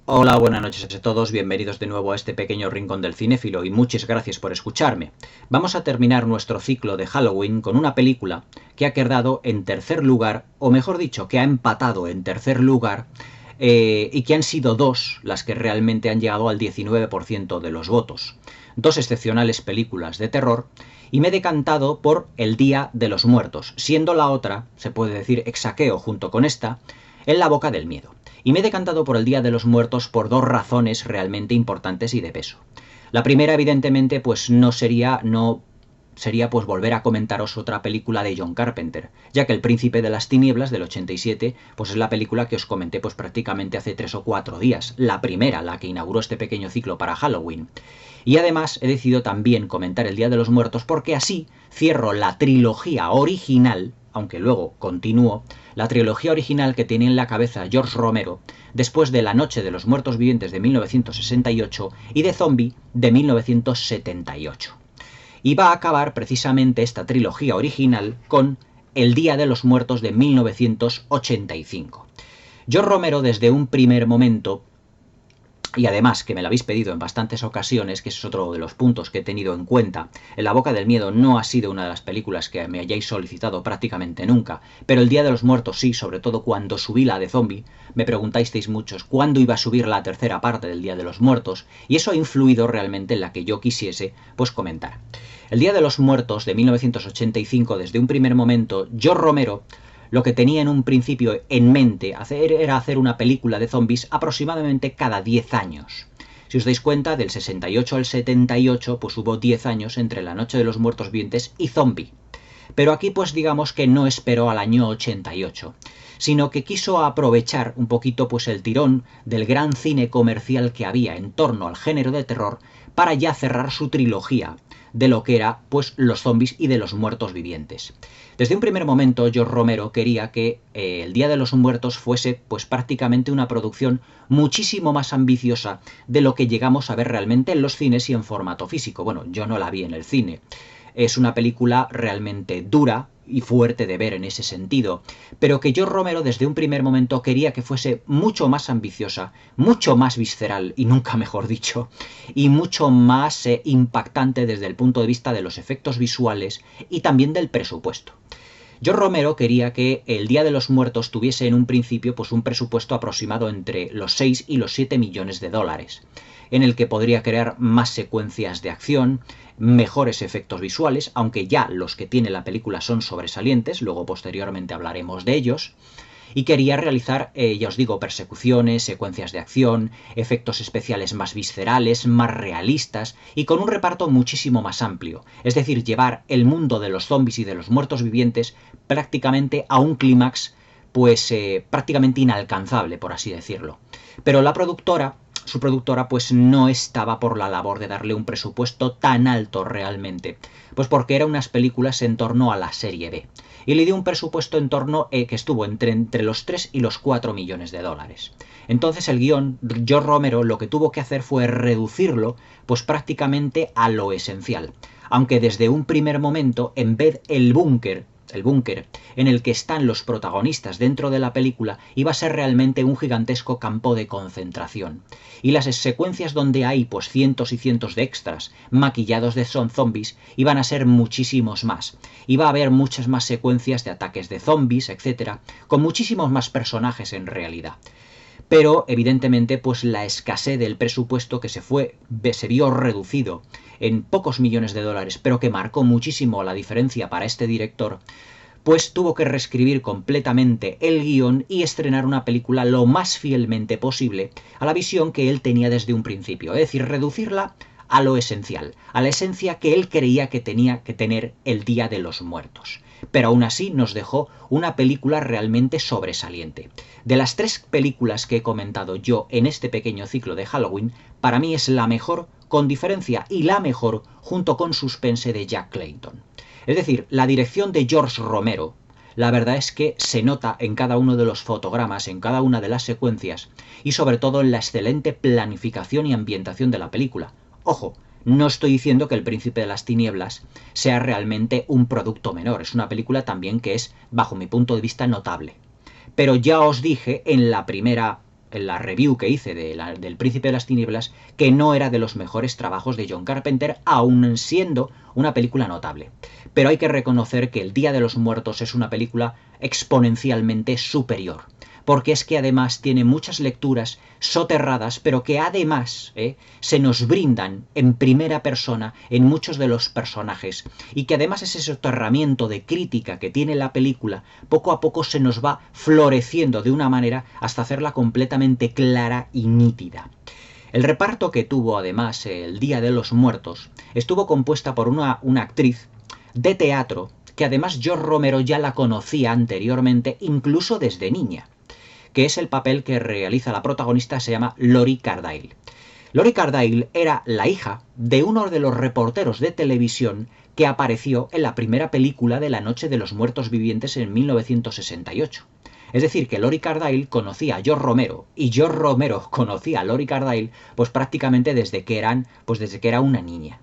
Hola, buenas noches a todos, bienvenidos de nuevo a este pequeño rincón del cinéfilo y muchas gracias por escucharme. Vamos a terminar nuestro ciclo de Halloween con una película que ha quedado en tercer lugar, o mejor dicho, que ha empatado en tercer lugar, y que han sido dos las que realmente han llegado al 19% de los votos. Dos excepcionales películas de terror, y me he decantado por El Día de los Muertos, siendo la otra, se puede decir ex aequo junto con esta, En la Boca del Miedo. Y me he decantado por El Día de los Muertos por dos razones realmente importantes y de peso. La primera, evidentemente, pues no sería pues volver a comentaros otra película de John Carpenter, ya que El Príncipe de las Tinieblas del 87 pues es la película que os comenté pues prácticamente hace 3 o 4 días, la primera, la que inauguró este pequeño ciclo para Halloween. Y además he decidido también comentar El Día de los Muertos porque así cierro la trilogía original, aunque luego continúo, la trilogía original que tenía en la cabeza George Romero después de La Noche de los Muertos Vivientes de 1968 y de Zombie de 1978. Y va a acabar precisamente esta trilogía original con El Día de los Muertos de 1985. George Romero desde un primer momento, y además que me lo habéis pedido en bastantes ocasiones, que es otro de los puntos que he tenido en cuenta, En la Boca del Miedo no ha sido una de las películas que me hayáis solicitado prácticamente nunca, pero El Día de los Muertos sí, sobre todo cuando subí la de Zombie, me preguntasteis muchos cuándo iba a subir la tercera parte del Día de los Muertos, y eso ha influido realmente en la que yo quisiese pues comentar. El Día de los Muertos de 1985, desde un primer momento, George Romero lo que tenía en un principio en mente era hacer una película de zombies aproximadamente cada 10 años. Si os dais cuenta, del 68 al 78, pues hubo 10 años entre La Noche de los Muertos Vivientes y Zombie. Pero aquí pues digamos que no esperó al año 88, sino que quiso aprovechar un poquito pues el tirón del gran cine comercial que había en torno al género de terror para ya cerrar su trilogía de lo que era pues los zombies y de los muertos vivientes. Desde un primer momento George Romero quería que El Día de los Muertos fuese pues prácticamente una producción muchísimo más ambiciosa de lo que llegamos a ver realmente en los cines y en formato físico. Bueno, yo no la vi en el cine. Es una película realmente dura y fuerte de ver en ese sentido, pero que George Romero desde un primer momento quería que fuese mucho más ambiciosa, mucho más visceral, y nunca mejor dicho, y mucho más impactante desde el punto de vista de los efectos visuales y también del presupuesto. George Romero quería que El Día de los Muertos tuviese en un principio pues un presupuesto aproximado entre los 6 y los 7 millones de dólares, en el que podría crear más secuencias de acción, mejores efectos visuales, aunque ya los que tiene la película son sobresalientes, luego posteriormente hablaremos de ellos, y quería realizar, ya os digo, persecuciones, secuencias de acción, efectos especiales más viscerales, más realistas y con un reparto muchísimo más amplio, es decir, llevar el mundo de los zombies y de los muertos vivientes prácticamente a un clímax pues prácticamente inalcanzable, por así decirlo. Pero su productora pues no estaba por la labor de darle un presupuesto tan alto realmente, pues porque eran unas películas en torno a la serie B, y le dio un presupuesto en torno que estuvo entre los 3 y los 4 millones de dólares. Entonces el guión, George Romero lo que tuvo que hacer fue reducirlo pues prácticamente a lo esencial, aunque desde un primer momento, en vez el búnker en el que están los protagonistas dentro de la película iba a ser realmente un gigantesco campo de concentración. Y las secuencias donde hay pues cientos y cientos de extras maquillados de zombies iban a ser muchísimos más. Iba a haber muchas más secuencias de ataques de zombies, etcétera, con muchísimos más personajes en realidad. Pero evidentemente pues la escasez del presupuesto que se vio reducido en pocos millones de dólares, pero que marcó muchísimo la diferencia para este director, pues tuvo que reescribir completamente el guión y estrenar una película lo más fielmente posible a la visión que él tenía desde un principio, es decir, reducirla a lo esencial, a la esencia que él creía que tenía que tener El Día de los Muertos. Pero aún así nos dejó una película realmente sobresaliente. De las 3 películas que he comentado yo en este pequeño ciclo de Halloween, para mí es la mejor con diferencia y la mejor junto con Suspense de Jack Clayton. Es decir, la dirección de George Romero, la verdad es que se nota en cada uno de los fotogramas, en cada una de las secuencias y sobre todo en la excelente planificación y ambientación de la película. Ojo, no estoy diciendo que El Príncipe de las Tinieblas sea realmente un producto menor, es una película también que es, bajo mi punto de vista, notable. Pero ya os dije en la primera en la review que hice del Príncipe de las Tinieblas que no era de los mejores trabajos de John Carpenter, aun siendo una película notable. Pero hay que reconocer que El Día de los Muertos es una película exponencialmente superior, porque es que además tiene muchas lecturas soterradas, pero que además se nos brindan en primera persona en muchos de los personajes, y que además ese soterramiento de crítica que tiene la película poco a poco se nos va floreciendo de una manera hasta hacerla completamente clara y nítida. El reparto que tuvo además El Día de los Muertos estuvo compuesta por una actriz de teatro que además George Romero ya la conocía anteriormente, incluso desde niña, que es el papel que realiza la protagonista, se llama Lori Cardille. Lori Cardille era la hija de uno de los reporteros de televisión que apareció en la primera película de La Noche de los Muertos Vivientes en 1968. Es decir, que Lori Cardille conocía a George Romero y George Romero conocía a Lori Cardille pues prácticamente desde que era una niña.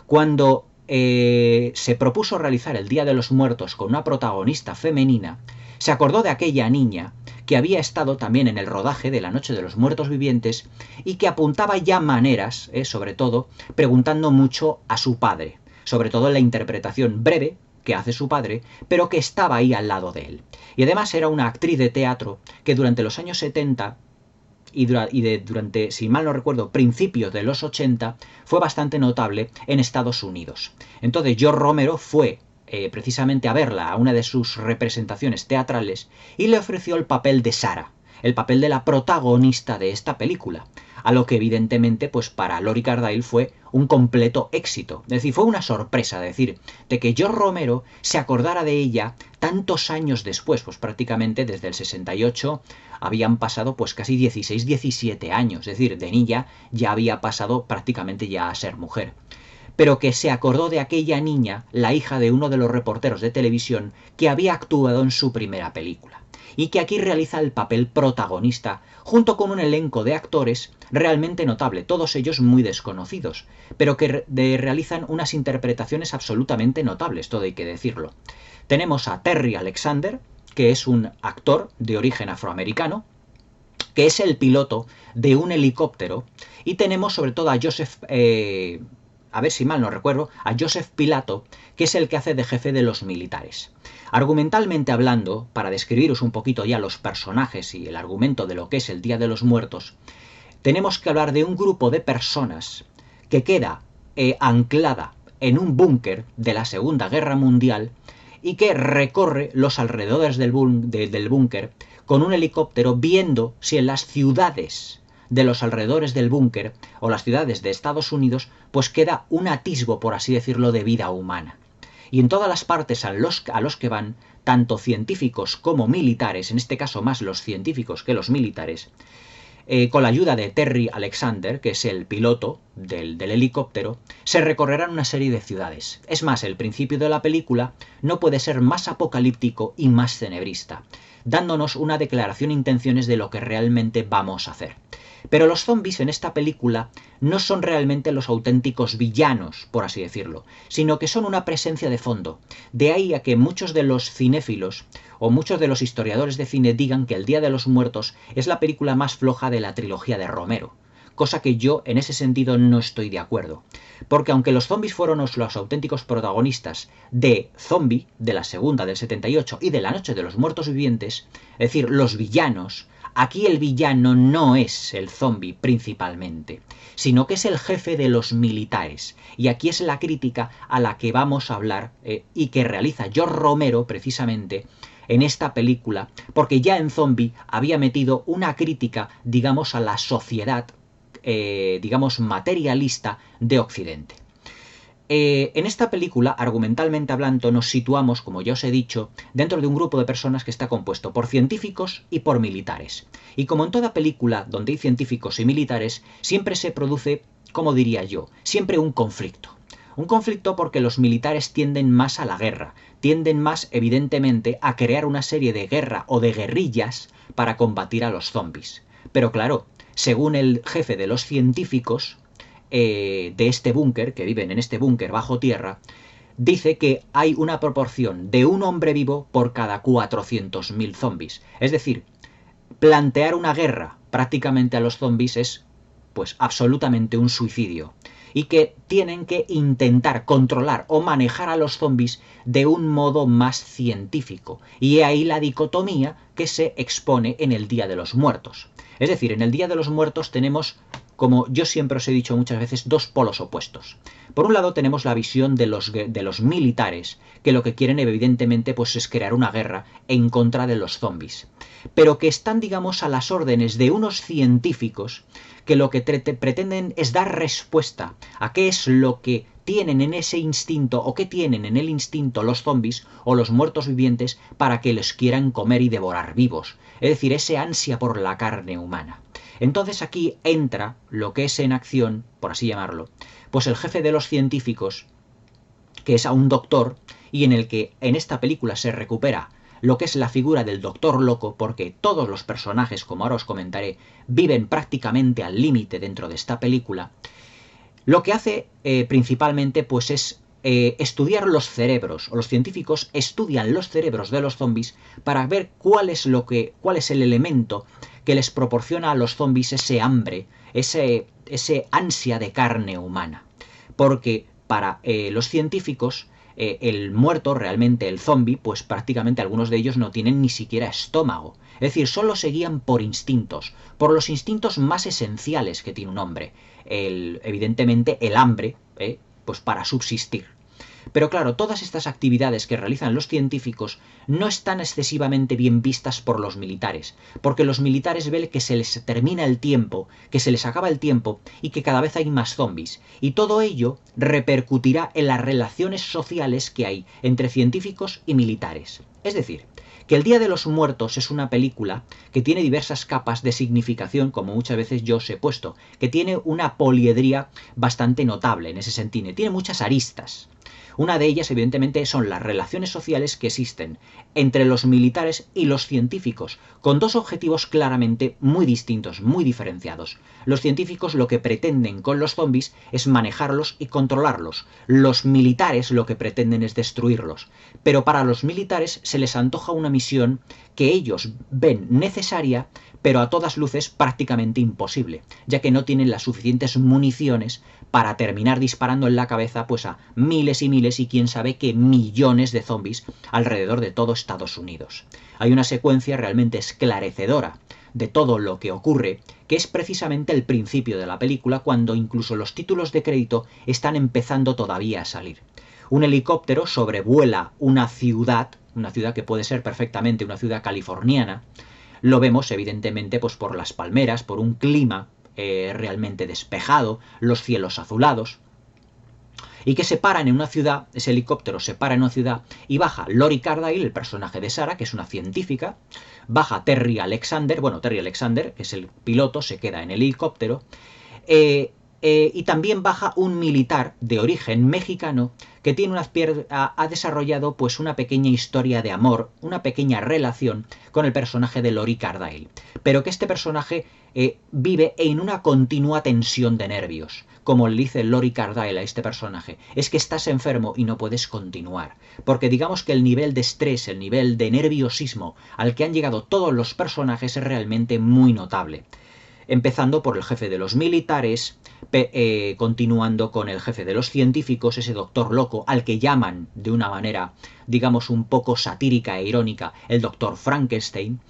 Cuando se propuso realizar El Día de los Muertos con una protagonista femenina, se acordó de aquella niña que había estado también en el rodaje de La Noche de los Muertos Vivientes y que apuntaba ya maneras, sobre todo, preguntando mucho a su padre, sobre todo en la interpretación breve que hace su padre, pero que estaba ahí al lado de él. Y además era una actriz de teatro que durante los años 70 durante, si mal no recuerdo, principios de los 80, fue bastante notable en Estados Unidos. Entonces George Romero fue precisamente a verla a una de sus representaciones teatrales y le ofreció el papel de Sarah, el papel de la protagonista de esta película, a lo que evidentemente pues para Lori Cardille fue un completo éxito. Es decir, fue una sorpresa, de que George Romero se acordara de ella tantos años después, pues prácticamente desde el 68 habían pasado pues casi 16, 17 años, es decir, de niña ya había pasado prácticamente ya a ser mujer. Pero que se acordó de aquella niña, la hija de uno de los reporteros de televisión que había actuado en su primera película, y que aquí realiza el papel protagonista, junto con un elenco de actores realmente notable, todos ellos muy desconocidos, pero que realizan unas interpretaciones absolutamente notables, todo hay que decirlo. Tenemos a Terry Alexander, que es un actor de origen afroamericano, que es el piloto de un helicóptero, y tenemos sobre todo a a ver si mal no recuerdo, a Joseph Pilato, que es el que hace de jefe de los militares. Argumentalmente hablando, para describiros un poquito ya los personajes y el argumento de lo que es el Día de los Muertos, tenemos que hablar de un grupo de personas que queda anclada en un búnker de la Segunda Guerra Mundial y que recorre los alrededores del búnker con un helicóptero viendo si en las ciudades de los alrededores del búnker o las ciudades de Estados Unidos pues queda un atisbo, por así decirlo, de vida humana. Y en todas las partes a los que van, tanto científicos como militares, en este caso más los científicos que los militares, con la ayuda de Terry Alexander, que es el piloto del helicóptero, se recorrerán una serie de ciudades. Es más, el principio de la película no puede ser más apocalíptico y más cenebrista, dándonos una declaración de intenciones de lo que realmente vamos a hacer. Pero los zombies en esta película no son realmente los auténticos villanos, por así decirlo, sino que son una presencia de fondo. De ahí a que muchos de los cinéfilos o muchos de los historiadores de cine digan que El Día de los Muertos es la película más floja de la trilogía de Romero, cosa que yo en ese sentido no estoy de acuerdo. Porque aunque los zombies fueron los auténticos protagonistas de Zombie, de la segunda del 78 y de La Noche de los Muertos Vivientes, es decir, los villanos, aquí el villano no es el zombie principalmente, sino que es el jefe de los militares. Y aquí es la crítica a la que vamos a hablar y que realiza George Romero precisamente en esta película, porque ya en Zombie había metido una crítica, digamos, a la sociedad, digamos, materialista de Occidente. En esta película, argumentalmente hablando, nos situamos, como ya os he dicho, dentro de un grupo de personas que está compuesto por científicos y por militares. Y como en toda película donde hay científicos y militares, siempre se produce, como diría yo, siempre un conflicto. Un conflicto porque los militares tienden más a la guerra, tienden más, evidentemente, a crear una serie de guerra o de guerrillas para combatir a los zombies. Pero claro, según el jefe de los científicos de este búnker, que viven en este búnker bajo tierra, dice que hay una proporción de un hombre vivo por cada 400.000 zombies. Es decir, plantear una guerra prácticamente a los zombies es pues absolutamente un suicidio, y que tienen que intentar controlar o manejar a los zombies de un modo más científico. Y he ahí la dicotomía que se expone en el Día de los Muertos. Es decir, en el Día de los Muertos tenemos, como yo siempre os he dicho muchas veces, dos polos opuestos. Por un lado tenemos la visión de los militares, que lo que quieren evidentemente pues es crear una guerra en contra de los zombies, pero que están, digamos, a las órdenes de unos científicos que lo que pretenden es dar respuesta a qué es lo que tienen en ese instinto o qué tienen en el instinto los zombies o los muertos vivientes para que los quieran comer y devorar vivos, es decir, ese ansia por la carne humana. Entonces aquí entra lo que es en acción, por así llamarlo, pues el jefe de los científicos, que es a un doctor, y en el que en esta película se recupera lo que es la figura del doctor loco, porque todos los personajes, como ahora os comentaré, viven prácticamente al límite dentro de esta película. Lo que hace principalmente pues es estudiar los cerebros, o los científicos estudian los cerebros de los zombies para ver cuál es el elemento que les proporciona a los zombies ese hambre, ese ansia de carne humana. Porque para los científicos el muerto, realmente el zombie, pues prácticamente algunos de ellos no tienen ni siquiera estómago. Es decir, solo se guían por instintos, por los instintos más esenciales que tiene un hombre. Evidentemente el hambre, pues para subsistir. Pero claro, todas estas actividades que realizan los científicos no están excesivamente bien vistas por los militares, porque los militares ven que se les termina el tiempo, que se les acaba el tiempo y que cada vez hay más zombies. Y todo ello repercutirá en las relaciones sociales que hay entre científicos y militares. Es decir, que El Día de los Muertos es una película que tiene diversas capas de significación, como muchas veces yo os he puesto, que tiene una poliedría bastante notable en ese sentido, tiene muchas aristas. Una de ellas, evidentemente, son las relaciones sociales que existen entre los militares y los científicos, con dos objetivos claramente muy distintos, muy diferenciados. Los científicos lo que pretenden con los zombies es manejarlos y controlarlos. Los militares lo que pretenden es destruirlos. Pero para los militares se les antoja una misión que ellos ven necesaria, pero a todas luces prácticamente imposible, ya que no tienen las suficientes municiones para terminar disparando en la cabeza pues a miles y miles y quién sabe qué millones de zombies alrededor de todo Estados Unidos. Hay una secuencia realmente esclarecedora de todo lo que ocurre, que es precisamente el principio de la película, cuando incluso los títulos de crédito están empezando todavía a salir. Un helicóptero sobrevuela una ciudad que puede ser perfectamente una ciudad californiana. Lo vemos evidentemente pues por las palmeras, por un clima realmente despejado, los cielos azulados, y que se paran en una ciudad, ese helicóptero se para en una ciudad y baja Lori Cardille, el personaje de Sarah, que es una científica, baja Terry Alexander, que es el piloto, se queda en el helicóptero, y también baja un militar de origen mexicano que ha desarrollado pues una pequeña historia de amor, una pequeña relación con el personaje de Lori Cardille, pero que este personaje vive en una continua tensión de nervios. Como le dice Lori Cardille a este personaje, es que estás enfermo y no puedes continuar, porque digamos que el nivel de estrés, el nivel de nerviosismo al que han llegado todos los personajes es realmente muy notable. Empezando por el jefe de los militares, continuando con el jefe de los científicos, ese doctor loco al que llaman de una manera, digamos, un poco satírica e irónica, el doctor Frankenstein,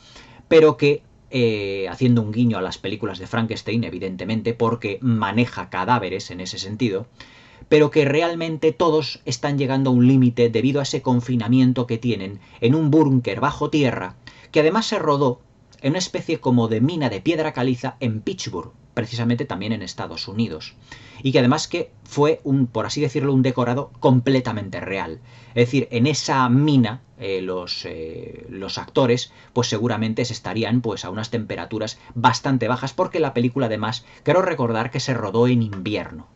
pero que, haciendo un guiño a las películas de Frankenstein, evidentemente, porque maneja cadáveres en ese sentido, pero que realmente todos están llegando a un límite debido a ese confinamiento que tienen en un búnker bajo tierra, que además se rodó en una especie como de mina de piedra caliza en Pittsburgh, precisamente también en Estados Unidos, y que además que fue por así decirlo, un decorado completamente real. Es decir, en esa mina los actores pues seguramente se estarían pues a unas temperaturas bastante bajas, porque la película además, quiero recordar que se rodó en invierno,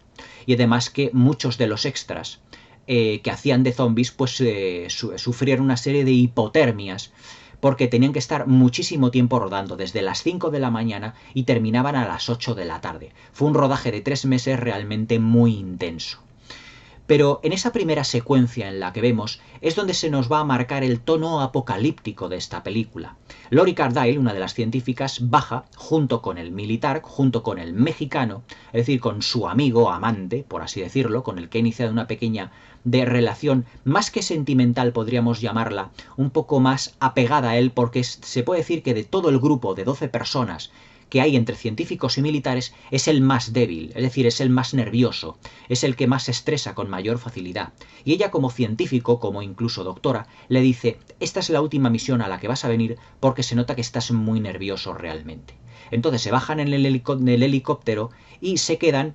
y además que muchos de los extras que hacían de zombies pues sufrieron una serie de hipotermias, porque tenían que estar muchísimo tiempo rodando, desde las 5 de la mañana y terminaban a las 8 de la tarde. Fue un rodaje de 3 meses realmente muy intenso. Pero en esa primera secuencia en la que vemos es donde se nos va a marcar el tono apocalíptico de esta película. Lori Cardille, una de las científicas, baja junto con el militar, junto con el mexicano, es decir, con su amigo, amante, por así decirlo, con el que ha iniciado una pequeña de relación más que sentimental, podríamos llamarla, un poco más apegada a él, porque se puede decir que de todo el grupo de 12 personas que hay entre científicos y militares es el más débil, es decir, es el más nervioso, es el que más se estresa con mayor facilidad. Y ella como científico, como incluso doctora, le dice, esta es la última misión a la que vas a venir porque se nota que estás muy nervioso realmente. Entonces se bajan en el helicóptero y se quedan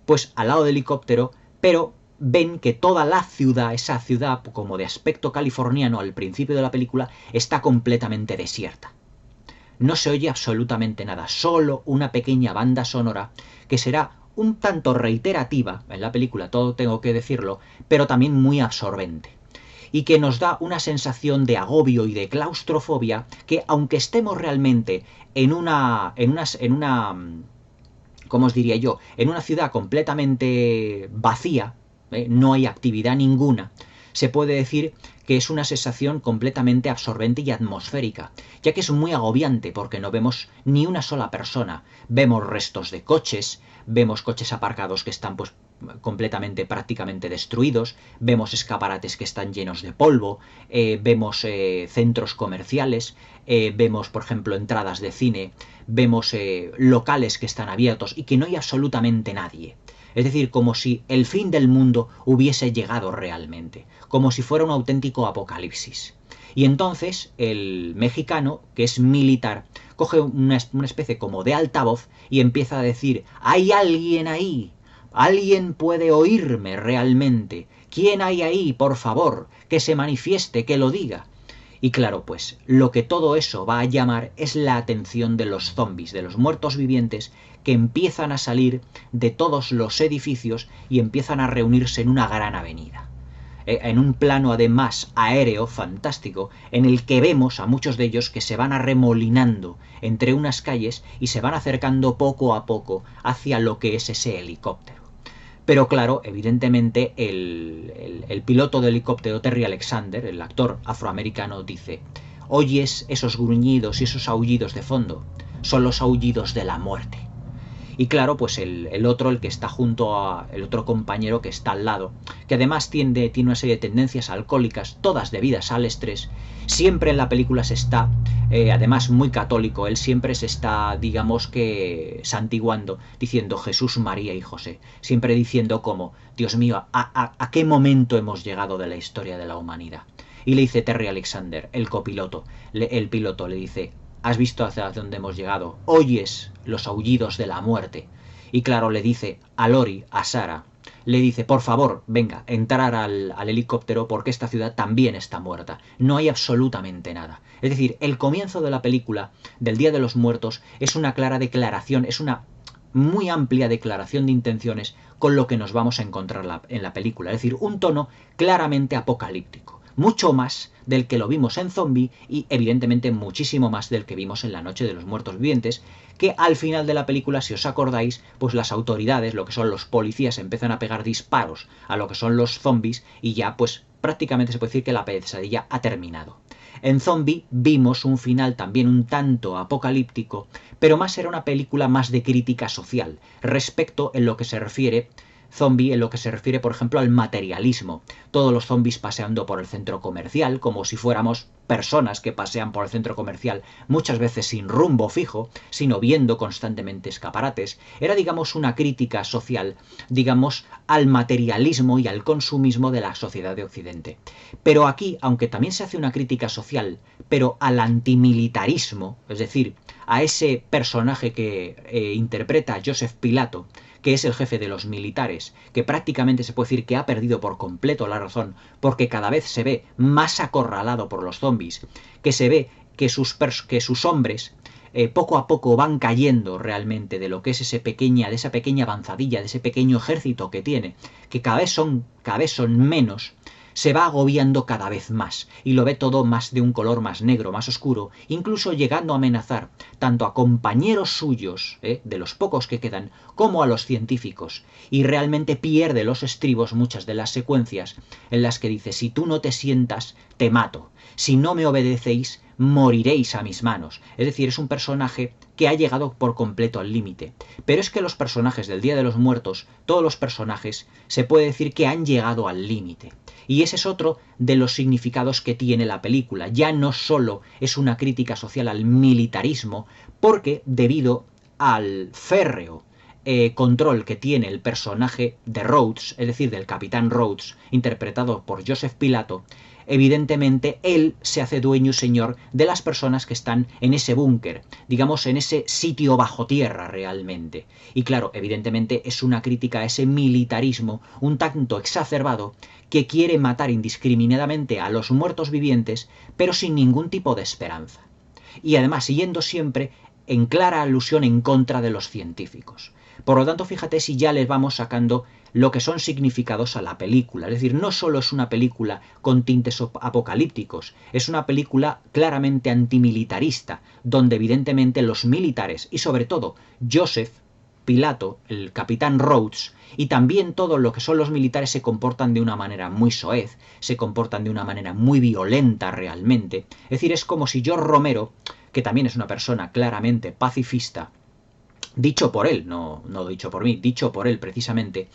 pues al lado del helicóptero, pero ven que toda la ciudad, esa ciudad como de aspecto californiano al principio de la película, está completamente desierta. No se oye absolutamente nada, solo una pequeña banda sonora que será un tanto reiterativa en la película, todo tengo que decirlo, pero también muy absorbente. Y que nos da una sensación de agobio y de claustrofobia que, aunque estemos realmente en una ¿cómo os diría yo? En una ciudad completamente vacía, no hay actividad ninguna, se puede decir que es una sensación completamente absorbente y atmosférica, ya que es muy agobiante porque no vemos ni una sola persona, vemos restos de coches, vemos coches aparcados que están pues completamente prácticamente destruidos, vemos escaparates que están llenos de polvo, vemos centros comerciales, vemos por ejemplo entradas de cine, vemos locales que están abiertos y que no hay absolutamente nadie. Es decir, como si el fin del mundo hubiese llegado realmente, como si fuera un auténtico apocalipsis. Y entonces el mexicano, que es militar, coge una especie como de altavoz y empieza a decir, ¡hay alguien ahí! ¿Alguien puede oírme realmente? ¿Quién hay ahí, por favor? Que se manifieste, que lo diga. Y claro, pues lo que todo eso va a llamar es la atención de los zombies, de los muertos vivientes, que empiezan a salir de todos los edificios y empiezan a reunirse en una gran avenida. En un plano además aéreo fantástico, en el que vemos a muchos de ellos que se van arremolinando entre unas calles y se van acercando poco a poco hacia lo que es ese helicóptero. Pero claro, evidentemente el piloto de helicóptero Terry Alexander, el actor afroamericano, dice, oyes esos gruñidos y esos aullidos de fondo, son los aullidos de la muerte. Y claro, pues el otro, el que está junto a el otro compañero que está al lado, que además tiene una serie de tendencias alcohólicas, todas debidas al estrés, siempre en la película se está, además muy católico, él siempre se está, digamos que, santiguando, diciendo Jesús, María y José, siempre diciendo como, Dios mío, ¿a qué momento hemos llegado de la historia de la humanidad? Y le dice Terry Alexander, el copiloto, el piloto le dice, ¿has visto hacia dónde hemos llegado? ¿Oyes los aullidos de la muerte? Y claro, le dice a Lori, a Sarah, le dice, por favor, venga, entrar al helicóptero porque esta ciudad también está muerta. No hay absolutamente nada. Es decir, el comienzo de la película, del Día de los Muertos, es una clara declaración, es una muy amplia declaración de intenciones con lo que nos vamos a encontrar en la película. Es decir, un tono claramente apocalíptico. Mucho más del que lo vimos en Zombie y evidentemente muchísimo más del que vimos en La Noche de los Muertos Vivientes, que al final de la película, si os acordáis, pues las autoridades, lo que son los policías, empiezan a pegar disparos a lo que son los zombies y ya pues prácticamente se puede decir que la pesadilla ha terminado. En Zombie vimos un final también un tanto apocalíptico, pero más era una película más de crítica social, respecto en lo que se refiere Zombie en lo que se refiere, por ejemplo, al materialismo. Todos los zombies paseando por el centro comercial, como si fuéramos personas que pasean por el centro comercial, muchas veces sin rumbo fijo, sino viendo constantemente escaparates. Era, digamos, una crítica social, digamos, al materialismo y al consumismo de la sociedad de Occidente. Pero aquí, aunque también se hace una crítica social, pero al antimilitarismo, es decir, a ese personaje que interpreta Joseph Pilato, que es el jefe de los militares, que prácticamente se puede decir que ha perdido por completo la razón, porque cada vez se ve más acorralado por los zombies, que se ve que sus hombres poco a poco van cayendo realmente de lo que es de esa pequeña avanzadilla, de ese pequeño ejército que tiene, que cada vez son menos. se va agobiando cada vez más y lo ve todo más de un color más negro, más oscuro, incluso llegando a amenazar tanto a compañeros suyos, de los pocos que quedan, como a los científicos. Y realmente pierde los estribos muchas de las secuencias en las que dice: si tú no te sientas, te mato. Si no me obedecéis, moriréis a mis manos. Es decir, es un personaje que ha llegado por completo al límite. Pero es que los personajes del Día de los Muertos, todos los personajes, se puede decir que han llegado al límite. Y ese es otro de los significados que tiene la película. Ya no solo es una crítica social al militarismo, porque debido al férreo control que tiene el personaje de Rhodes, es decir, del Capitán Rhodes, interpretado por Joseph Pilato, evidentemente él se hace dueño y señor de las personas que están en ese búnker, digamos en ese sitio bajo tierra realmente. Y claro, evidentemente es una crítica a ese militarismo un tanto exacerbado que quiere matar indiscriminadamente a los muertos vivientes, pero sin ningún tipo de esperanza. Y además yendo siempre en clara alusión en contra de los científicos. Por lo tanto, fíjate si ya les vamos sacando lo que son significados a la película. Es decir, no solo es una película con tintes apocalípticos, es una película claramente antimilitarista, donde evidentemente los militares y sobre todo Joseph Pilato, el Capitán Rhodes, y también todo lo que son los militares se comportan de una manera muy soez, se comportan de una manera muy violenta realmente. Es decir, es como si George Romero, que también es una persona claramente pacifista, dicho por él, no dicho por mí, dicho por él precisamente,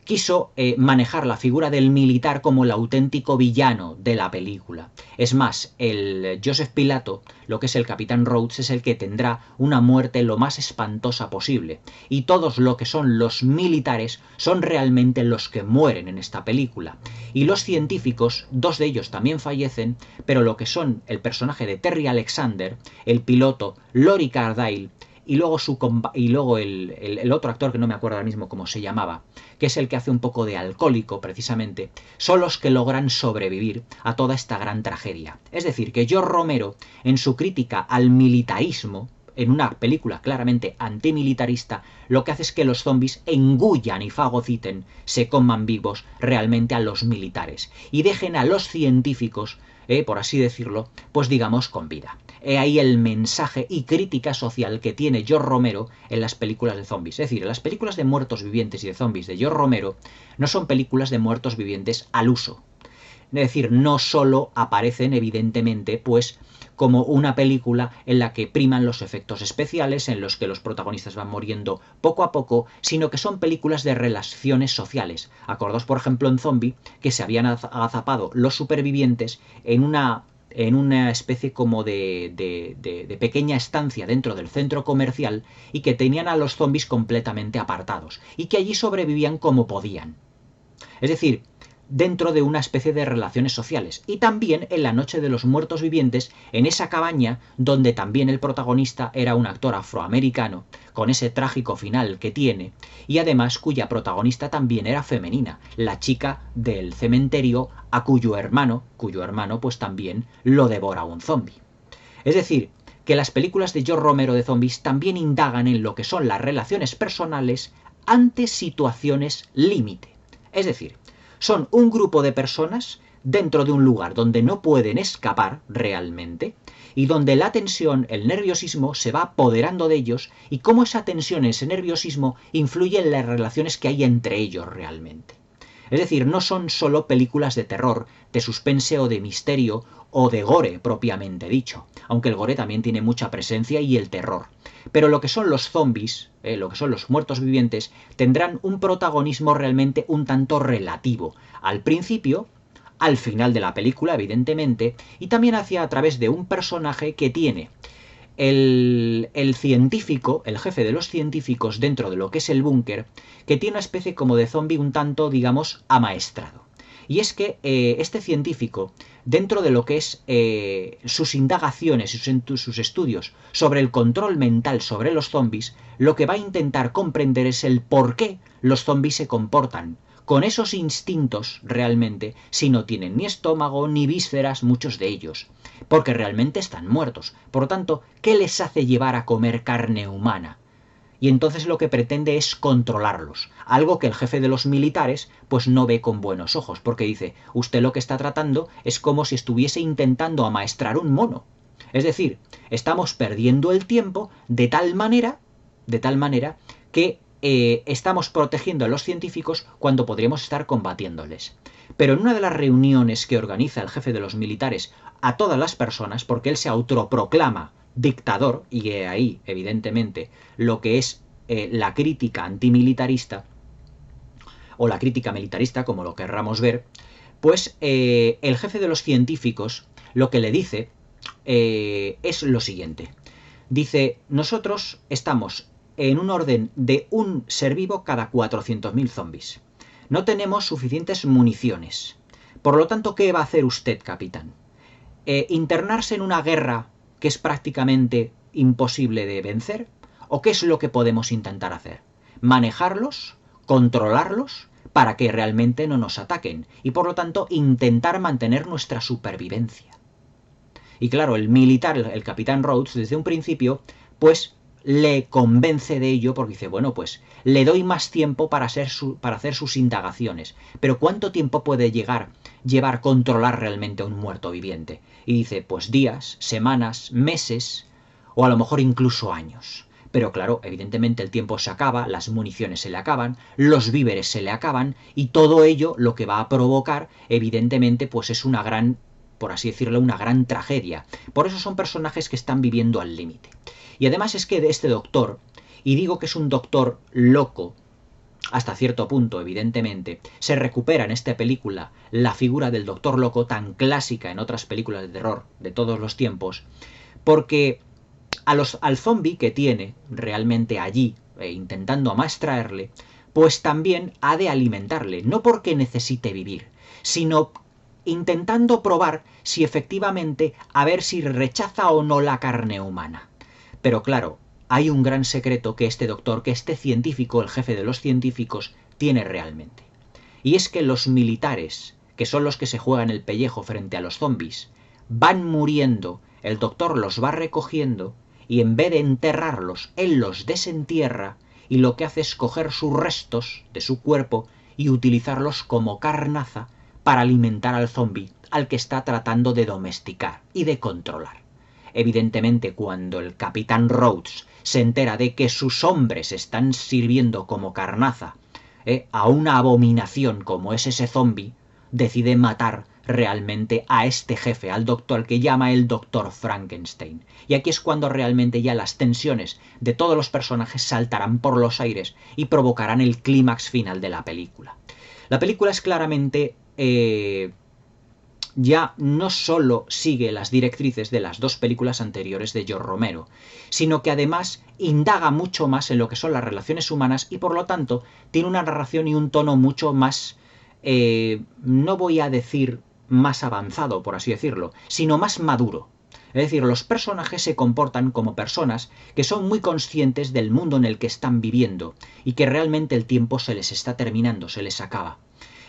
quiso manejar la figura del militar como el auténtico villano de la película. Es más, el Joseph Pilato, lo que es el Capitán Rhodes, es el que tendrá una muerte lo más espantosa posible. Y todos lo que son los militares son realmente los que mueren en esta película. Y los científicos, dos de ellos también fallecen, pero lo que son el personaje de Terry Alexander, el piloto Lori Cardille, y luego el otro actor que no me acuerdo ahora mismo cómo se llamaba, que es el que hace un poco de alcohólico precisamente, son los que logran sobrevivir a toda esta gran tragedia. Es decir, que George Romero, en su crítica al militarismo, en una película claramente antimilitarista, lo que hace es que los zombies engullan y fagociten, se coman vivos realmente a los militares y dejen a los científicos, por así decirlo, pues digamos con vida. He ahí el mensaje y crítica social que tiene George Romero en las películas de zombies. Es decir, en las películas de muertos vivientes y de zombies de George Romero no son películas de muertos vivientes al uso. Es decir, no solo aparecen evidentemente pues como una película en la que priman los efectos especiales, en los que los protagonistas van muriendo poco a poco, sino que son películas de relaciones sociales. Acordaos, por ejemplo, en Zombie, que se habían agazapado los supervivientes en una especie como de pequeña estancia dentro del centro comercial y que tenían a los zombies completamente apartados y que allí sobrevivían como podían. Es decir, dentro de una especie de relaciones sociales. Y también en La Noche de los Muertos Vivientes, en esa cabaña donde también el protagonista era un actor afroamericano, con ese trágico final que tiene, y además cuya protagonista también era femenina, la chica del cementerio a cuyo hermano pues también lo devora un zombi. Es decir, que las películas de George Romero de zombies también indagan en lo que son las relaciones personales ante situaciones límite. Es decir, son un grupo de personas dentro de un lugar donde no pueden escapar realmente y donde la tensión, el nerviosismo se va apoderando de ellos y cómo esa tensión, ese nerviosismo influye en las relaciones que hay entre ellos realmente. Es decir, no son solo películas de terror, de suspense o de misterio o de gore propiamente dicho, aunque el gore también tiene mucha presencia y el terror. Pero lo que son los zombies, lo que son los muertos vivientes, tendrán un protagonismo realmente un tanto relativo. Al principio, al final de la película, evidentemente, y también hacia a través de un personaje que tiene el científico, el jefe de los científicos dentro de lo que es el búnker, que tiene una especie como de zombie un tanto, digamos, amaestrado. Y es que este científico, dentro de lo que es sus indagaciones y sus estudios sobre el control mental sobre los zombies, lo que va a intentar comprender es el por qué los zombies se comportan con esos instintos realmente si no tienen ni estómago ni vísceras muchos de ellos, porque realmente están muertos. Por lo tanto, ¿qué les hace llevar a comer carne humana? y entonces lo que pretende es controlarlos, algo que el jefe de los militares pues no ve con buenos ojos, porque dice, usted lo que está tratando es como si estuviese intentando amaestrar un mono. Es decir, estamos perdiendo el tiempo de tal manera que estamos protegiendo a los científicos cuando podríamos estar combatiéndoles. Pero en una de las reuniones que organiza el jefe de los militares a todas las personas, porque él se autoproclama dictador, y ahí, evidentemente, lo que es la crítica antimilitarista, o la crítica militarista, como lo querramos ver, pues el jefe de los científicos lo que le dice es lo siguiente. Dice, nosotros estamos en un orden de un ser vivo cada 400.000 zombies. No tenemos suficientes municiones. Por lo tanto, ¿qué va a hacer usted, capitán? ¿Internarse en una guerra que es prácticamente imposible de vencer? ¿O qué es lo que podemos intentar hacer? ¿Manejarlos? ¿Controlarlos? Para que realmente no nos ataquen. Y por lo tanto, intentar mantener nuestra supervivencia. Y claro, el militar, el capitán Rhodes, desde un principio, pues le convence de ello porque dice, bueno, pues le doy más tiempo para hacer sus indagaciones. Pero ¿cuánto tiempo puede llevar controlar realmente a un muerto viviente? Y dice, pues días, semanas, meses o a lo mejor incluso años. Pero claro, evidentemente el tiempo se acaba, las municiones se le acaban, los víveres se le acaban y todo ello lo que va a provocar, evidentemente, pues es una gran, por así decirlo, una gran tragedia. Por eso son personajes que están viviendo al límite. Y además es que de este doctor, y digo que es un doctor loco, hasta cierto punto, evidentemente, se recupera en esta película la figura del doctor loco tan clásica en otras películas de terror de todos los tiempos, porque al zombie que tiene realmente allí, intentando amaestrarle, pues también ha de alimentarle, no porque necesite vivir, sino intentando probar si efectivamente a ver si rechaza o no la carne humana. Pero claro, hay un gran secreto que este doctor, que este científico, el jefe de los científicos, tiene realmente. Y es que los militares, que son los que se juegan el pellejo frente a los zombies, van muriendo, el doctor los va recogiendo y en vez de enterrarlos, él los desentierra y lo que hace es coger sus restos de su cuerpo y utilizarlos como carnaza para alimentar al zombi al que está tratando de domesticar y de controlar. Evidentemente, cuando el capitán Rhodes se entera de que sus hombres están sirviendo como carnaza a una abominación como es ese zombi, decide matar realmente a este jefe, al doctor, al que llama el doctor Frankenstein. Y aquí es cuando realmente ya las tensiones de todos los personajes saltarán por los aires y provocarán el clímax final de la película. La película es claramente ya no solo sigue las directrices de las dos películas anteriores de George Romero, sino que además indaga mucho más en lo que son las relaciones humanas y por lo tanto tiene una narración y un tono mucho más, no voy a decir más avanzado, por así decirlo, sino más maduro. Es decir, los personajes se comportan como personas que son muy conscientes del mundo en el que están viviendo y que realmente el tiempo se les está terminando, se les acaba.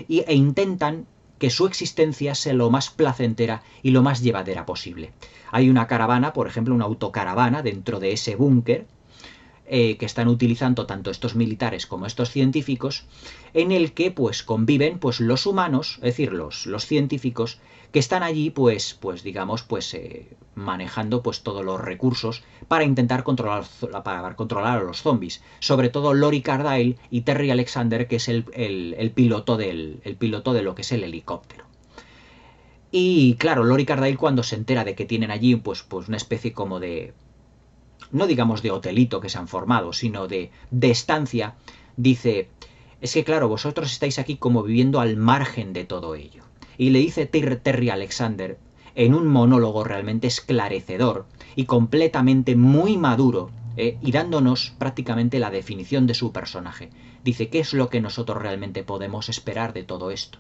E intentan que su existencia sea lo más placentera y lo más llevadera posible. Hay una caravana, por ejemplo, una autocaravana dentro de ese búnker que están utilizando tanto estos militares como estos científicos, en el que pues conviven pues los humanos, es decir, los científicos que están allí digamos manejando pues todos los recursos para intentar controlar a los zombies, sobre todo Lori Cardille y Terry Alexander, que es el piloto de lo que es el helicóptero. Y claro, Lori Cardille, cuando se entera de que tienen allí pues una especie como de, no digamos de hotelito que se han formado, sino de estancia, dice, es que claro, vosotros estáis aquí como viviendo al margen de todo ello. Y le dice Terry Alexander, en un monólogo realmente esclarecedor y completamente muy maduro, y dándonos prácticamente la definición de su personaje. Dice, ¿qué es lo que nosotros realmente podemos esperar de todo esto?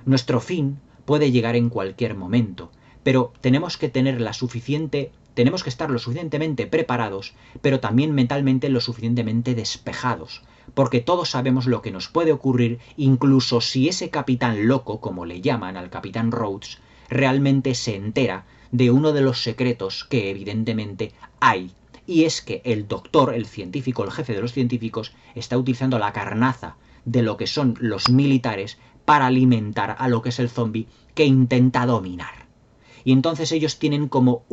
Nuestro fin puede llegar en cualquier momento, pero tenemos que estar lo suficientemente preparados, pero también mentalmente lo suficientemente despejados, porque todos sabemos lo que nos puede ocurrir, incluso si ese capitán loco, como le llaman al capitán Rhodes, realmente se entera de uno de los secretos que evidentemente hay y es que el doctor, el científico, el jefe de los científicos, está utilizando la carnaza de lo que son los militares para alimentar a lo que es el zombie que intenta dominar. Y entonces ellos tienen como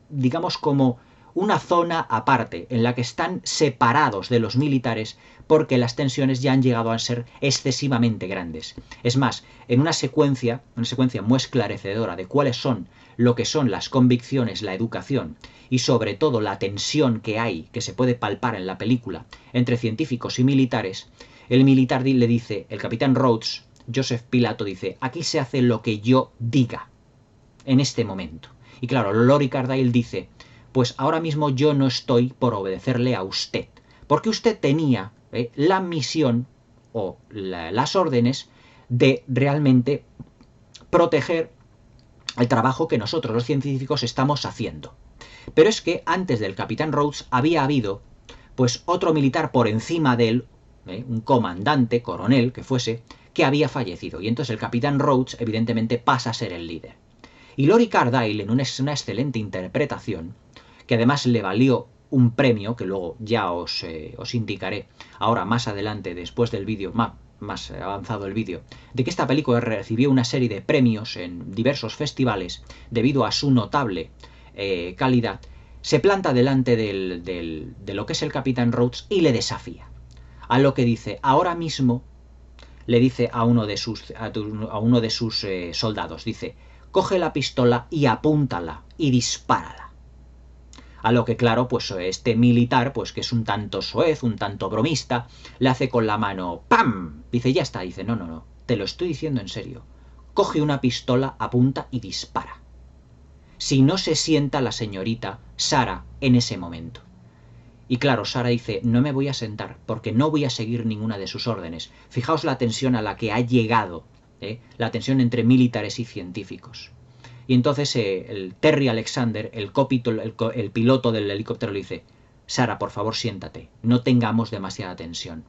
digamos como una zona aparte en la que están separados de los militares porque las tensiones ya han llegado a ser excesivamente grandes. Es más, en una secuencia muy esclarecedora de cuáles son lo que son las convicciones, la educación y sobre todo la tensión que hay, que se puede palpar en la película, entre científicos y militares, el militar le dice, el capitán Rhodes, Joseph Pilato dice, aquí se hace lo que yo diga en este momento. Y claro, Lori Cardille dice, pues ahora mismo yo no estoy por obedecerle a usted, porque usted tenía la misión o las órdenes de realmente proteger el trabajo que nosotros los científicos estamos haciendo. Pero es que antes del capitán Rhodes había habido pues otro militar por encima de él, un comandante, coronel que fuese, que había fallecido. Y entonces el capitán Rhodes evidentemente pasa a ser el líder. Y Lori Cardille, en una excelente interpretación, que además le valió un premio, que luego ya os indicaré ahora más adelante, después del vídeo, más avanzado el vídeo, de que esta película recibió una serie de premios en diversos festivales debido a su notable calidad, se planta delante de lo que es el capitán Rhodes y le desafía. A lo que dice, ahora mismo, le dice a uno de sus soldados, dice, coge la pistola y apúntala y dispárala. A lo que claro, pues este militar, pues que es un tanto soez, un tanto bromista, le hace con la mano ¡pam! Dice, ya está. Dice, no, te lo estoy diciendo en serio. Coge una pistola, apunta y dispara. Si no se sienta la señorita Sarah en ese momento. Y claro, Sarah dice, no me voy a sentar porque no voy a seguir ninguna de sus órdenes. Fijaos la tensión a la que ha llegado, la tensión entre militares y científicos. Y entonces el Terry Alexander, el piloto del helicóptero, le dice, Sarah, por favor, siéntate, no tengamos demasiada tensión.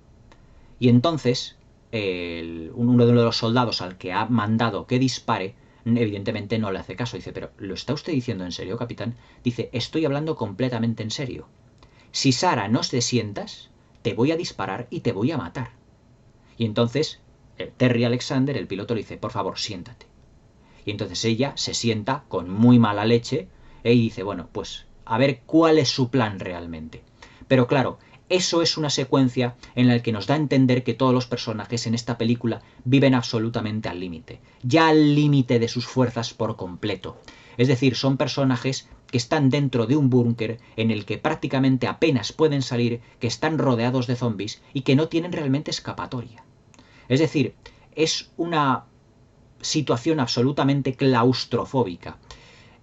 Y entonces uno de los soldados al que ha mandado que dispare, evidentemente no le hace caso. Dice, pero ¿lo está usted diciendo en serio, capitán? Dice, estoy hablando completamente en serio. Si Sarah no te sientas, te voy a disparar y te voy a matar. Y entonces Terry Alexander, el piloto, le dice, por favor, siéntate. Y entonces ella se sienta con muy mala leche y dice, bueno, pues a ver cuál es su plan realmente. Pero claro, eso es una secuencia en la que nos da a entender que todos los personajes en esta película viven absolutamente al límite, ya al límite de sus fuerzas por completo. Es decir, son personajes que están dentro de un búnker en el que prácticamente apenas pueden salir, que están rodeados de zombies y que no tienen realmente escapatoria. Es decir, es una situación absolutamente claustrofóbica.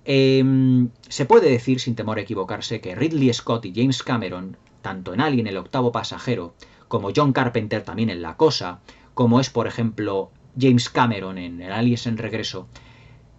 Se puede decir, sin temor a equivocarse, que Ridley Scott y James Cameron, tanto en Alien, el octavo pasajero, como John Carpenter también en La Cosa, como es por ejemplo James Cameron en el Aliens en Regreso,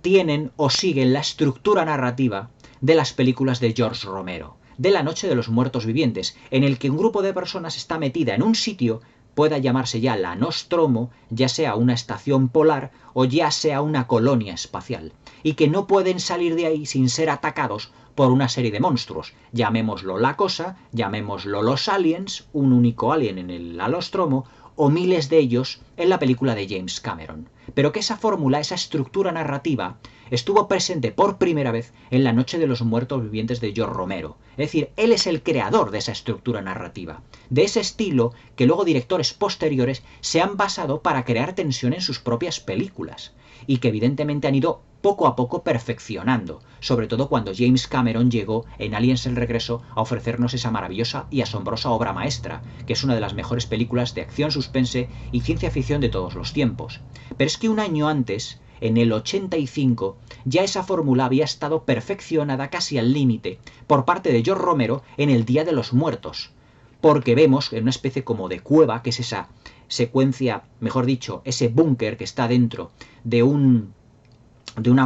tienen o siguen la estructura narrativa de las películas de George Romero, de La Noche de los Muertos Vivientes, en el que un grupo de personas está metida en un sitio, pueda llamarse ya la Nostromo, ya sea una estación polar o ya sea una colonia espacial, y que no pueden salir de ahí sin ser atacados por una serie de monstruos, llamémoslo la Cosa, llamémoslo los aliens, un único alien en el Nostromo, o miles de ellos en la película de James Cameron. Pero que esa fórmula, esa estructura narrativa, estuvo presente por primera vez en La Noche de los Muertos Vivientes de George Romero. Es decir, él es el creador de esa estructura narrativa, de ese estilo que luego directores posteriores se han basado para crear tensión en sus propias películas, y que evidentemente han ido poco a poco perfeccionando, sobre todo cuando James Cameron llegó en Aliens el Regreso a ofrecernos esa maravillosa y asombrosa obra maestra, que es una de las mejores películas de acción, suspense y ciencia ficción de todos los tiempos. Pero es que un año antes, en el 85, ya esa fórmula había estado perfeccionada casi al límite por parte de George Romero en El Día de los Muertos, porque vemos en una especie como de cueva, que es esa secuencia, mejor dicho, ese búnker que está dentro de una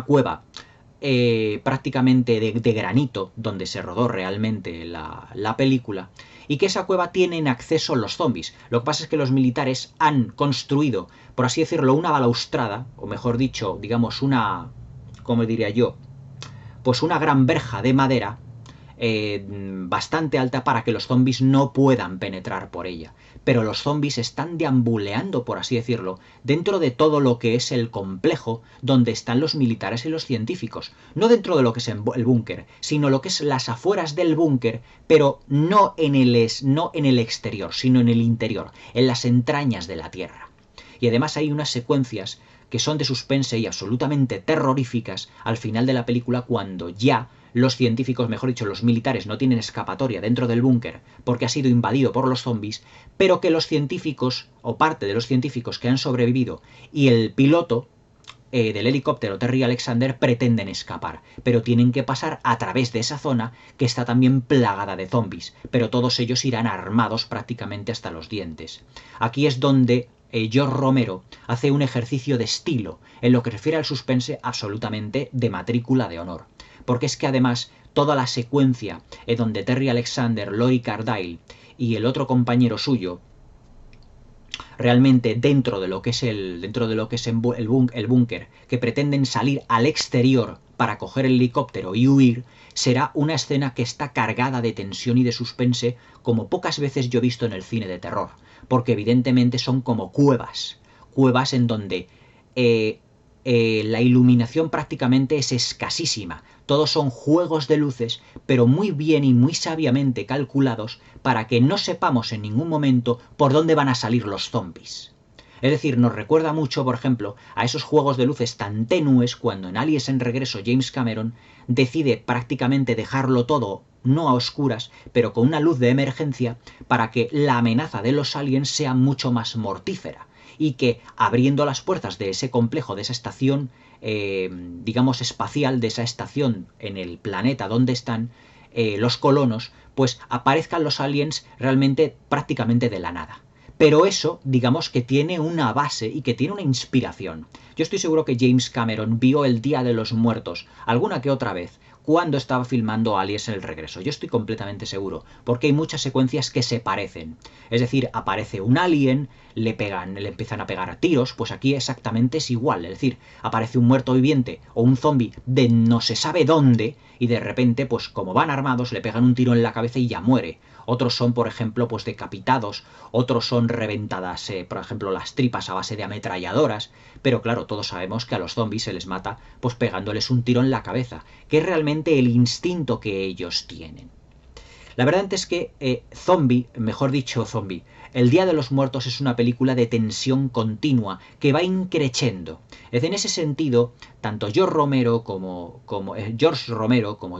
cueva prácticamente de granito, donde se rodó realmente la película, y que esa cueva tienen acceso los zombies. Lo que pasa es que los militares han construido, por así decirlo, una balaustrada, o mejor dicho, digamos ¿cómo diría yo? Pues una gran verja de madera, bastante alta para que los zombies no puedan penetrar por ella. Pero los zombies están deambuleando, por así decirlo, dentro de todo lo que es el complejo donde están los militares y los científicos. No dentro de lo que es el búnker, sino lo que es las afueras del búnker, pero no en el exterior, sino en el interior, en las entrañas de la Tierra. Y además hay unas secuencias que son de suspense y absolutamente terroríficas al final de la película, cuando ya los científicos, mejor dicho, los militares, no tienen escapatoria dentro del búnker porque ha sido invadido por los zombies, pero que los científicos, o parte de los científicos que han sobrevivido, y el piloto del helicóptero Terry Alexander pretenden escapar, pero tienen que pasar a través de esa zona que está también plagada de zombies, pero todos ellos irán armados prácticamente hasta los dientes. Aquí es donde George Romero hace un ejercicio de estilo en lo que refiere al suspense absolutamente de matrícula de honor, porque es que además toda la secuencia en donde Terry Alexander, Laurie Cardile y el otro compañero suyo, realmente dentro de lo que es el búnker, que pretenden salir al exterior para coger el helicóptero y huir, será una escena que está cargada de tensión y de suspense como pocas veces yo he visto en el cine de terror, porque evidentemente son como cuevas en donde la iluminación prácticamente es escasísima. Todos son juegos de luces, pero muy bien y muy sabiamente calculados para que no sepamos en ningún momento por dónde van a salir los zombies. Es decir, nos recuerda mucho, por ejemplo, a esos juegos de luces tan tenues cuando en Aliens en Regreso James Cameron decide prácticamente dejarlo todo no a oscuras, pero con una luz de emergencia para que la amenaza de los aliens sea mucho más mortífera, y que abriendo las puertas de ese complejo, de esa estación, digamos espacial, de esa estación en el planeta donde están los colonos, pues aparezcan los aliens realmente prácticamente de la nada. Pero eso, digamos que tiene una base y que tiene una inspiración. Yo estoy seguro que James Cameron vio El Día de los Muertos alguna que otra vez cuando estaba filmando Aliens en el Regreso. Yo estoy completamente seguro, porque hay muchas secuencias que se parecen. Es decir, aparece un alien, le empiezan a pegar a tiros, pues aquí exactamente es igual. Es decir, aparece un muerto viviente o un zombie de no se sabe dónde, y de repente, pues como van armados, le pegan un tiro en la cabeza y ya muere. Otros son, por ejemplo, pues decapitados, otros son reventadas, por ejemplo, las tripas a base de ametralladoras, pero claro, todos sabemos que a los zombies se les mata pues pegándoles un tiro en la cabeza, que es realmente el instinto que ellos tienen. La verdad es que Zombie, El Día de los Muertos es una película de tensión continua que va increciendo. Es en ese sentido, tanto George Romero como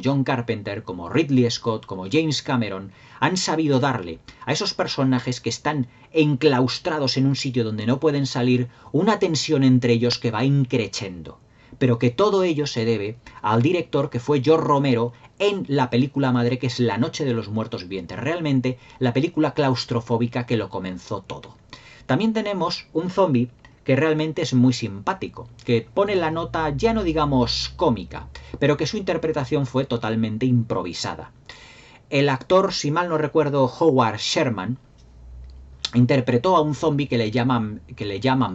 John Carpenter, como Ridley Scott, como James Cameron han sabido darle a esos personajes que están enclaustrados en un sitio donde no pueden salir una tensión entre ellos que va increciendo. Pero que todo ello se debe al director que fue George Romero en la película madre, que es La Noche de los Muertos Vivientes. Realmente la película claustrofóbica que lo comenzó todo. También tenemos un zombie que realmente es muy simpático, que pone la nota ya no digamos cómica, pero que su interpretación fue totalmente improvisada. El actor, si mal no recuerdo, Howard Sherman, interpretó a un zombie que le llaman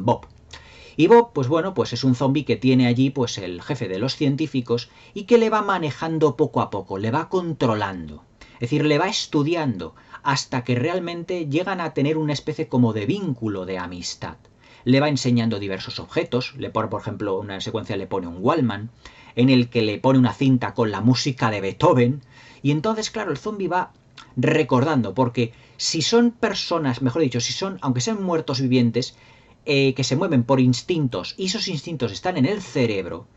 Bob. Y Bob, pues bueno, pues es un zombie que tiene allí pues el jefe de los científicos y que le va manejando poco a poco, le va controlando. Es decir, le va estudiando hasta que realmente llegan a tener una especie como de vínculo de amistad. Le va enseñando diversos objetos, por ejemplo, una secuencia le pone un Walkman, en el que le pone una cinta con la música de Beethoven, y entonces, claro, el zombie va recordando, porque si son personas, mejor dicho, aunque sean muertos vivientes, que se mueven por instintos, y esos instintos están en el cerebro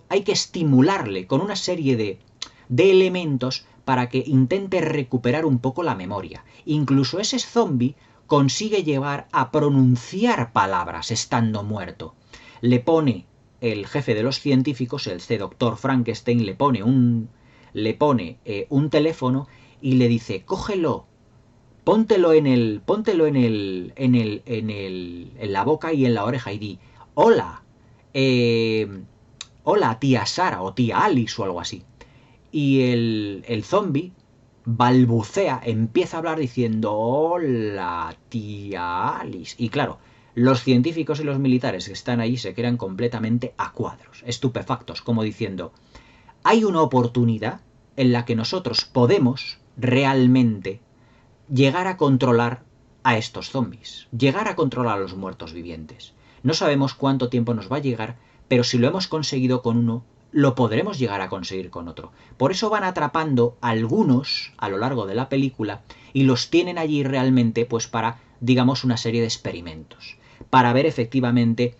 hay que estimularle con una serie de elementos para que intente recuperar un poco la memoria. Incluso ese zombie consigue llevar a pronunciar palabras estando muerto. Le pone el jefe de los científicos, el Dr. Frankenstein, le pone un teléfono y le dice: cógelo, póntelo en la boca y en la oreja y di: hola, hola tía Sara o tía Alice o algo así. Y el zombie balbucea, empieza a hablar diciendo: hola tía Alice. Y claro, los científicos y los militares que están ahí se quedan completamente a cuadros, estupefactos, como diciendo: hay una oportunidad en la que nosotros podemos realmente llegar a controlar a estos zombies, llegar a controlar a los muertos vivientes. No sabemos cuánto tiempo nos va a llegar, pero si lo hemos conseguido con uno, lo podremos llegar a conseguir con otro. Por eso van atrapando a algunos a lo largo de la película y los tienen allí realmente pues para, digamos, una serie de experimentos, para ver efectivamente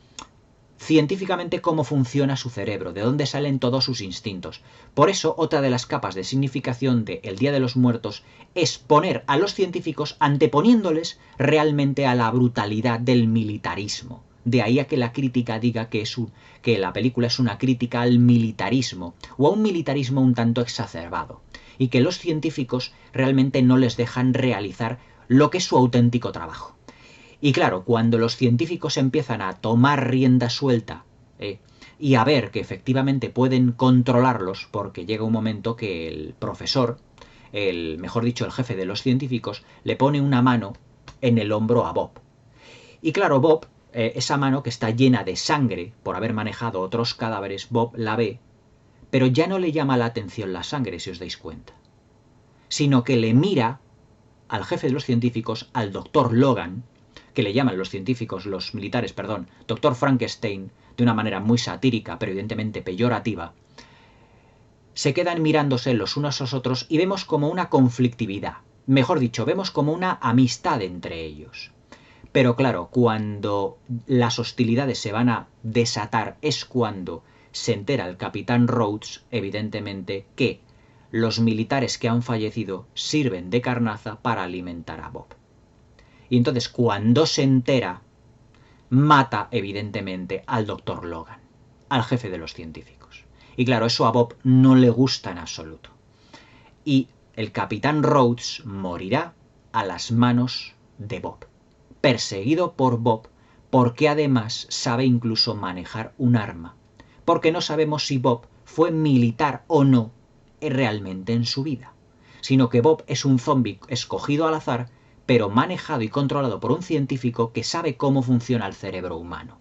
científicamente cómo funciona su cerebro, de dónde salen todos sus instintos. Por eso, otra de las capas de significación de El Día de los Muertos es poner a los científicos anteponiéndoles realmente a la brutalidad del militarismo. De ahí a que la crítica diga que la película es una crítica al militarismo, o a un militarismo un tanto exacerbado, y que los científicos realmente no les dejan realizar lo que es su auténtico trabajo. Y claro, cuando los científicos empiezan a tomar rienda suelta y a ver que efectivamente pueden controlarlos, porque llega un momento que el profesor, mejor dicho, el jefe de los científicos, le pone una mano en el hombro a Bob. Y claro, Bob, esa mano que está llena de sangre por haber manejado otros cadáveres, Bob la ve, pero ya no le llama la atención la sangre, si os dais cuenta, sino que le mira al jefe de los científicos, al doctor Logan, que le llaman los científicos, los militares, perdón, Dr. Frankenstein, de una manera muy satírica, pero evidentemente peyorativa, se quedan mirándose los unos a los otros y vemos como una conflictividad. Mejor dicho, vemos como una amistad entre ellos. Pero claro, cuando las hostilidades se van a desatar es cuando se entera el capitán Rhodes, evidentemente, que los militares que han fallecido sirven de carnaza para alimentar a Bob. Y entonces cuando se entera, mata evidentemente al doctor Logan, al jefe de los científicos. Y claro, eso a Bob no le gusta en absoluto. Y el capitán Rhodes morirá a las manos de Bob, perseguido por Bob, porque además sabe incluso manejar un arma. Porque no sabemos si Bob fue militar o no realmente en su vida, sino que Bob es un zombie escogido al azar, pero manejado y controlado por un científico que sabe cómo funciona el cerebro humano.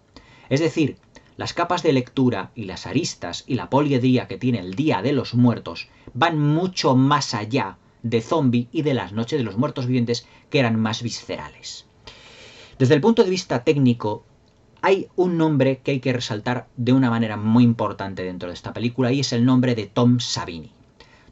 Es decir, las capas de lectura y las aristas y la poliedría que tiene el Día de los Muertos van mucho más allá de Zombie y de las Noches de los Muertos Vivientes, que eran más viscerales. Desde el punto de vista técnico, hay un nombre que hay que resaltar de una manera muy importante dentro de esta película, y es el nombre de Tom Savini.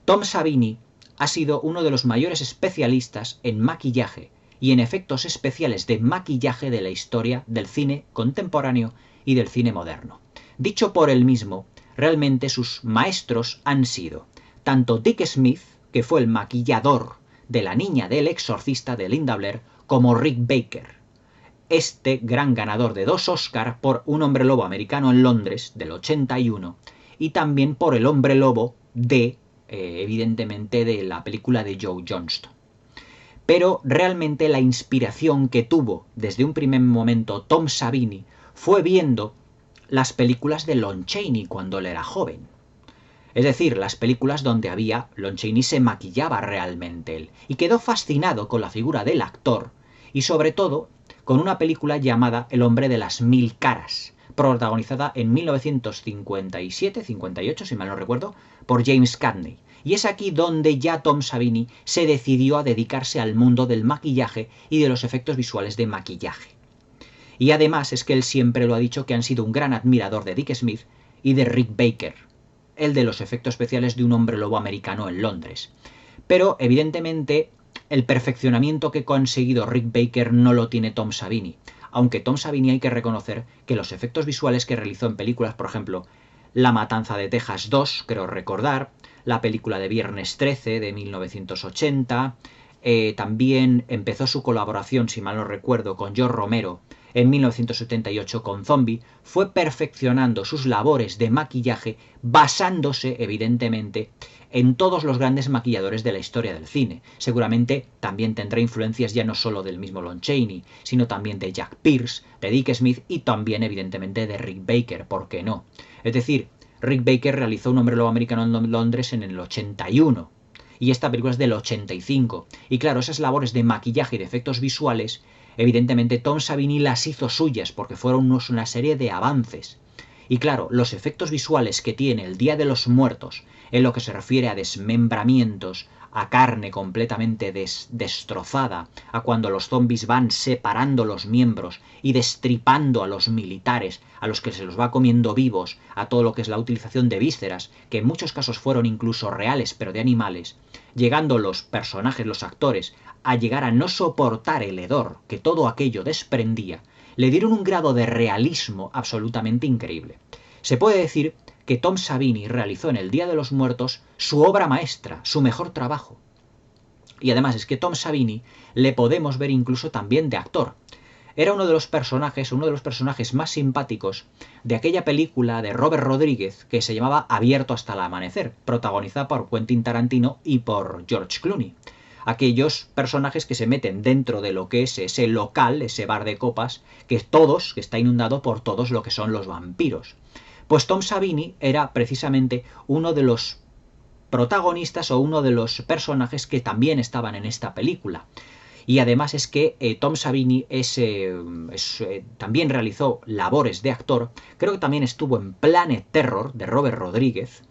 Tom Savini ha sido uno de los mayores especialistas en maquillaje y en efectos especiales de maquillaje de la historia del cine contemporáneo y del cine moderno. Dicho por él mismo, realmente sus maestros han sido tanto Dick Smith, que fue el maquillador de la niña del exorcista de Linda Blair, como Rick Baker, este gran ganador de 2 Oscars por Un hombre lobo americano en Londres del 81 y también por El hombre lobo de evidentemente de la película de Joe Johnston. Pero realmente la inspiración que tuvo desde un primer momento Tom Savini fue viendo las películas de Lon Chaney cuando él era joven. Es decir, las películas donde Lon Chaney se maquillaba realmente él, y quedó fascinado con la figura del actor y sobre todo con una película llamada El hombre de las 1000 caras, protagonizada en 1957-58, si mal no recuerdo, por James Cagney. Y es aquí donde ya Tom Savini se decidió a dedicarse al mundo del maquillaje y de los efectos visuales de maquillaje. Y además es que él siempre lo ha dicho que han sido un gran admirador de Dick Smith y de Rick Baker, el de los efectos especiales de Un hombre lobo americano en Londres. Pero evidentemente el perfeccionamiento que ha conseguido Rick Baker no lo tiene Tom Savini, aunque Tom Savini hay que reconocer que los efectos visuales que realizó en películas, por ejemplo, La matanza de Texas 2, creo recordar, la película de Viernes 13 de 1980, también empezó su colaboración, si mal no recuerdo, con George Romero en 1978 con Zombie, fue perfeccionando sus labores de maquillaje basándose, evidentemente, en todos los grandes maquilladores de la historia del cine. Seguramente también tendrá influencias ya no solo del mismo Lon Chaney, sino también de Jack Pierce, de Dick Smith y también evidentemente de Rick Baker, ¿por qué no? Es decir, Rick Baker realizó Un hombre lobo americano en Londres en el 81 y esta película es del 85. Y claro, esas labores de maquillaje y de efectos visuales, evidentemente Tom Savini las hizo suyas porque fueron una serie de avances. Y claro, los efectos visuales que tiene el Día de los Muertos, en lo que se refiere a desmembramientos, a carne completamente destrozada, a cuando los zombies van separando los miembros y destripando a los militares, a los que se los va comiendo vivos, a todo lo que es la utilización de vísceras, que en muchos casos fueron incluso reales, pero de animales, llegando los personajes, los actores, a llegar a no soportar el hedor que todo aquello desprendía, le dieron un grado de realismo absolutamente increíble. Se puede decir que Tom Savini realizó en El Día de los Muertos su obra maestra, su mejor trabajo. Y además es que Tom Savini le podemos ver incluso también de actor. Era uno de los personajes más simpáticos de aquella película de Robert Rodríguez que se llamaba Abierto hasta el amanecer, protagonizada por Quentin Tarantino y por George Clooney. Aquellos personajes que se meten dentro de lo que es ese local, ese bar de copas, que está inundado por todos lo que son los vampiros. Pues Tom Savini era precisamente uno de los protagonistas o uno de los personajes que también estaban en esta película. Y además es que Tom Savini también realizó labores de actor, creo que también estuvo en Planet Terror de Robert Rodríguez,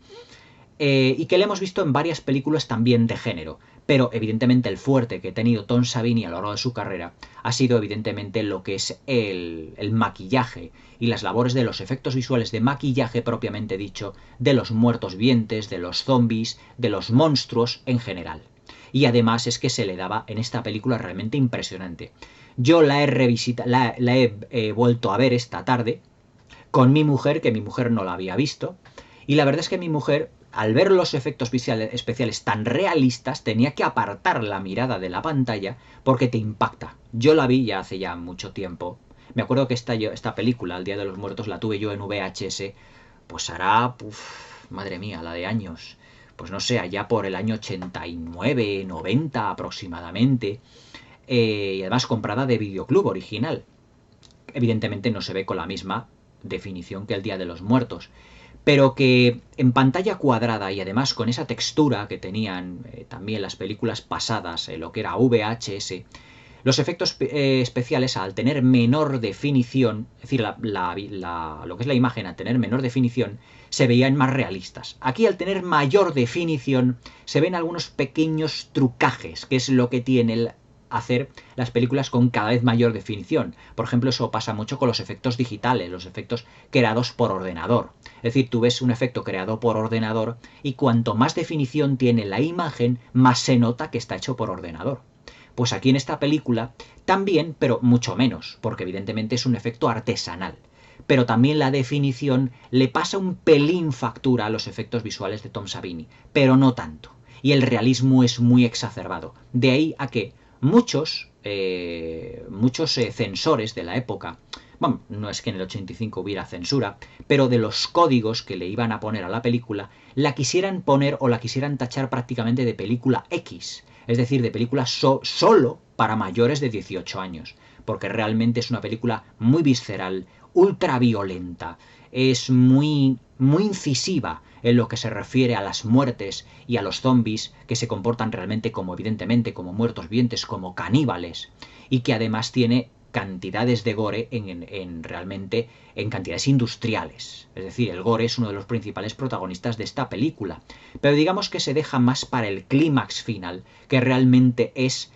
y que le hemos visto en varias películas también de género. Pero evidentemente el fuerte que ha tenido Tom Savini a lo largo de su carrera ha sido evidentemente lo que es el maquillaje y las labores de los efectos visuales de maquillaje propiamente dicho, de los muertos vivientes, de los zombies, de los monstruos en general. Y además es que se le daba en esta película realmente impresionante. Yo la he vuelto a ver esta tarde con mi mujer, que mi mujer no la había visto, y la verdad es que mi mujer, al ver los efectos especiales tan realistas, tenía que apartar la mirada de la pantalla porque te impacta. Yo la vi ya hace ya mucho tiempo. Me acuerdo que esta película, El Día de los Muertos, la tuve yo en VHS, pues hará, madre mía, la de años. Pues no sé, allá por el año 89, 90 aproximadamente. Y además comprada de videoclub original. Evidentemente no se ve con la misma definición que El Día de los Muertos, pero que en pantalla cuadrada y además con esa textura que tenían también las películas pasadas, lo que era VHS, los efectos especiales al tener menor definición, es decir, lo que es la imagen al tener menor definición, se veían más realistas. Aquí al tener mayor definición se ven algunos pequeños trucajes, que es lo que tiene el hacer las películas con cada vez mayor definición. Por ejemplo, eso pasa mucho con los efectos digitales, los efectos creados por ordenador. Es decir, tú ves un efecto creado por ordenador y cuanto más definición tiene la imagen, más se nota que está hecho por ordenador. Pues aquí en esta película también, pero mucho menos, porque evidentemente es un efecto artesanal. Pero también la definición le pasa un pelín factura a los efectos visuales de Tom Savini, pero no tanto. Y el realismo es muy exacerbado. De ahí a que muchos censores de la época, bueno, no es que en el 85 hubiera censura, pero de los códigos que le iban a poner a la película, la quisieran poner o la quisieran tachar prácticamente de película X, es decir, de película solo para mayores de 18 años, porque realmente es una película muy visceral, ultra violenta, es muy incisiva en lo que se refiere a las muertes y a los zombies que se comportan realmente como evidentemente como muertos vivientes, como caníbales, y que además tiene cantidades de gore realmente en cantidades industriales. Es decir, el gore es uno de los principales protagonistas de esta película. Pero digamos que se deja más para el clímax final, que realmente es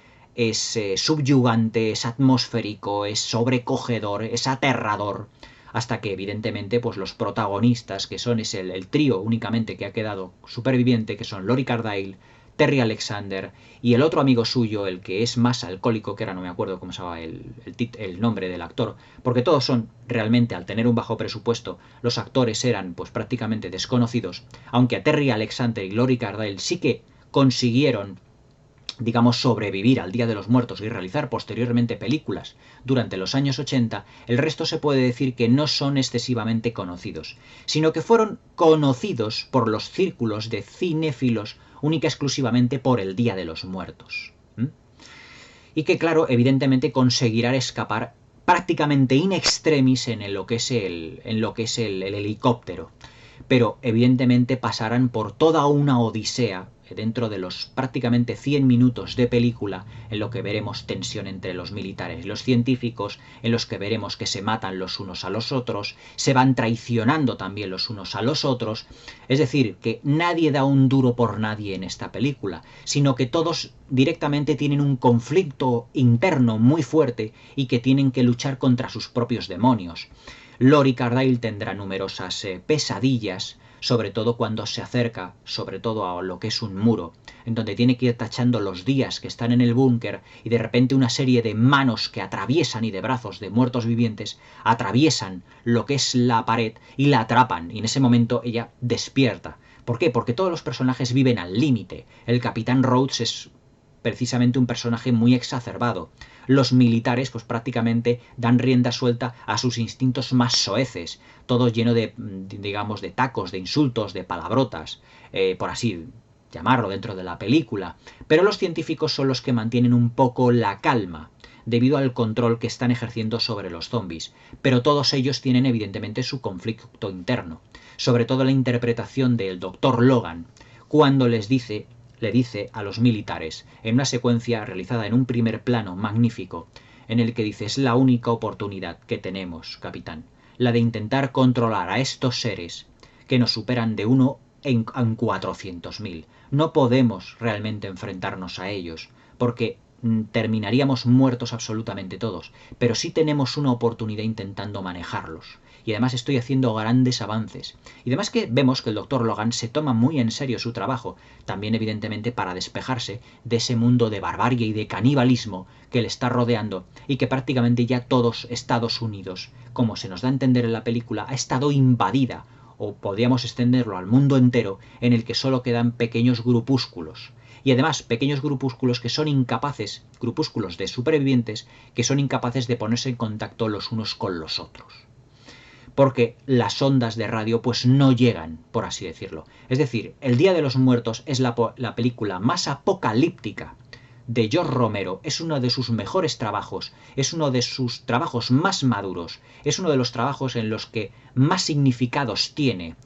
subyugante, es atmosférico, es sobrecogedor, es aterrador, hasta que evidentemente pues los protagonistas, que son el trío únicamente que ha quedado superviviente, que son Lori Cardille, Terry Alexander y el otro amigo suyo, el que es más alcohólico, que ahora no me acuerdo cómo se llama el nombre del actor, porque todos son realmente, al tener un bajo presupuesto, los actores eran pues prácticamente desconocidos, aunque a Terry Alexander y Lori Cardille sí que consiguieron, digamos, sobrevivir al Día de los Muertos y realizar posteriormente películas durante los años 80, el resto se puede decir que no son excesivamente conocidos, sino que fueron conocidos por los círculos de cinéfilos única y exclusivamente por el Día de los Muertos. Y que, claro, evidentemente conseguirán escapar prácticamente in extremis en lo que es el helicóptero. Pero evidentemente pasarán por toda una odisea dentro de los prácticamente 100 minutos de película, en lo que veremos tensión entre los militares y los científicos, en los que veremos que se matan los unos a los otros, se van traicionando también los unos a los otros. Es decir, que nadie da un duro por nadie en esta película, sino que todos directamente tienen un conflicto interno muy fuerte y que tienen que luchar contra sus propios demonios. Lori Cardille tendrá numerosas pesadillas, sobre todo cuando se acerca, sobre todo a lo que es un muro, en donde tiene que ir tachando los días que están en el búnker y de repente una serie de manos que atraviesan y de brazos de muertos vivientes atraviesan lo que es la pared y la atrapan, y en ese momento ella despierta. ¿Por qué? Porque todos los personajes viven al límite. El Capitán Rhodes es precisamente un personaje muy exacerbado. Los militares pues prácticamente dan rienda suelta a sus instintos más soeces, todo lleno de, digamos, de tacos, de insultos, de palabrotas, por así llamarlo dentro de la película. Pero los científicos son los que mantienen un poco la calma, debido al control que están ejerciendo sobre los zombies. Pero todos ellos tienen evidentemente su conflicto interno, sobre todo la interpretación del Dr. Logan, cuando le dice a los militares, en una secuencia realizada en un primer plano magnífico, en el que dice: es la única oportunidad que tenemos, capitán, la de intentar controlar a estos seres que nos superan de 1 en 400.000. No podemos realmente enfrentarnos a ellos, porque terminaríamos muertos absolutamente todos, pero sí tenemos una oportunidad intentando manejarlos. Y además estoy haciendo grandes avances. Y además que vemos que el Dr. Logan se toma muy en serio su trabajo, también evidentemente para despejarse de ese mundo de barbarie y de canibalismo que le está rodeando y que prácticamente ya todos Estados Unidos, como se nos da a entender en la película, ha estado invadida, o podríamos extenderlo al mundo entero, en el que solo quedan pequeños grupúsculos. Y además pequeños grupúsculos que son incapaces, grupúsculos de supervivientes, que son incapaces de ponerse en contacto los unos con los otros. Porque las ondas de radio pues no llegan, por así decirlo. Es decir, El Día de los Muertos es la película más apocalíptica de George Romero, es uno de sus mejores trabajos, es uno de sus trabajos más maduros, es uno de los trabajos en los que más significados tiene.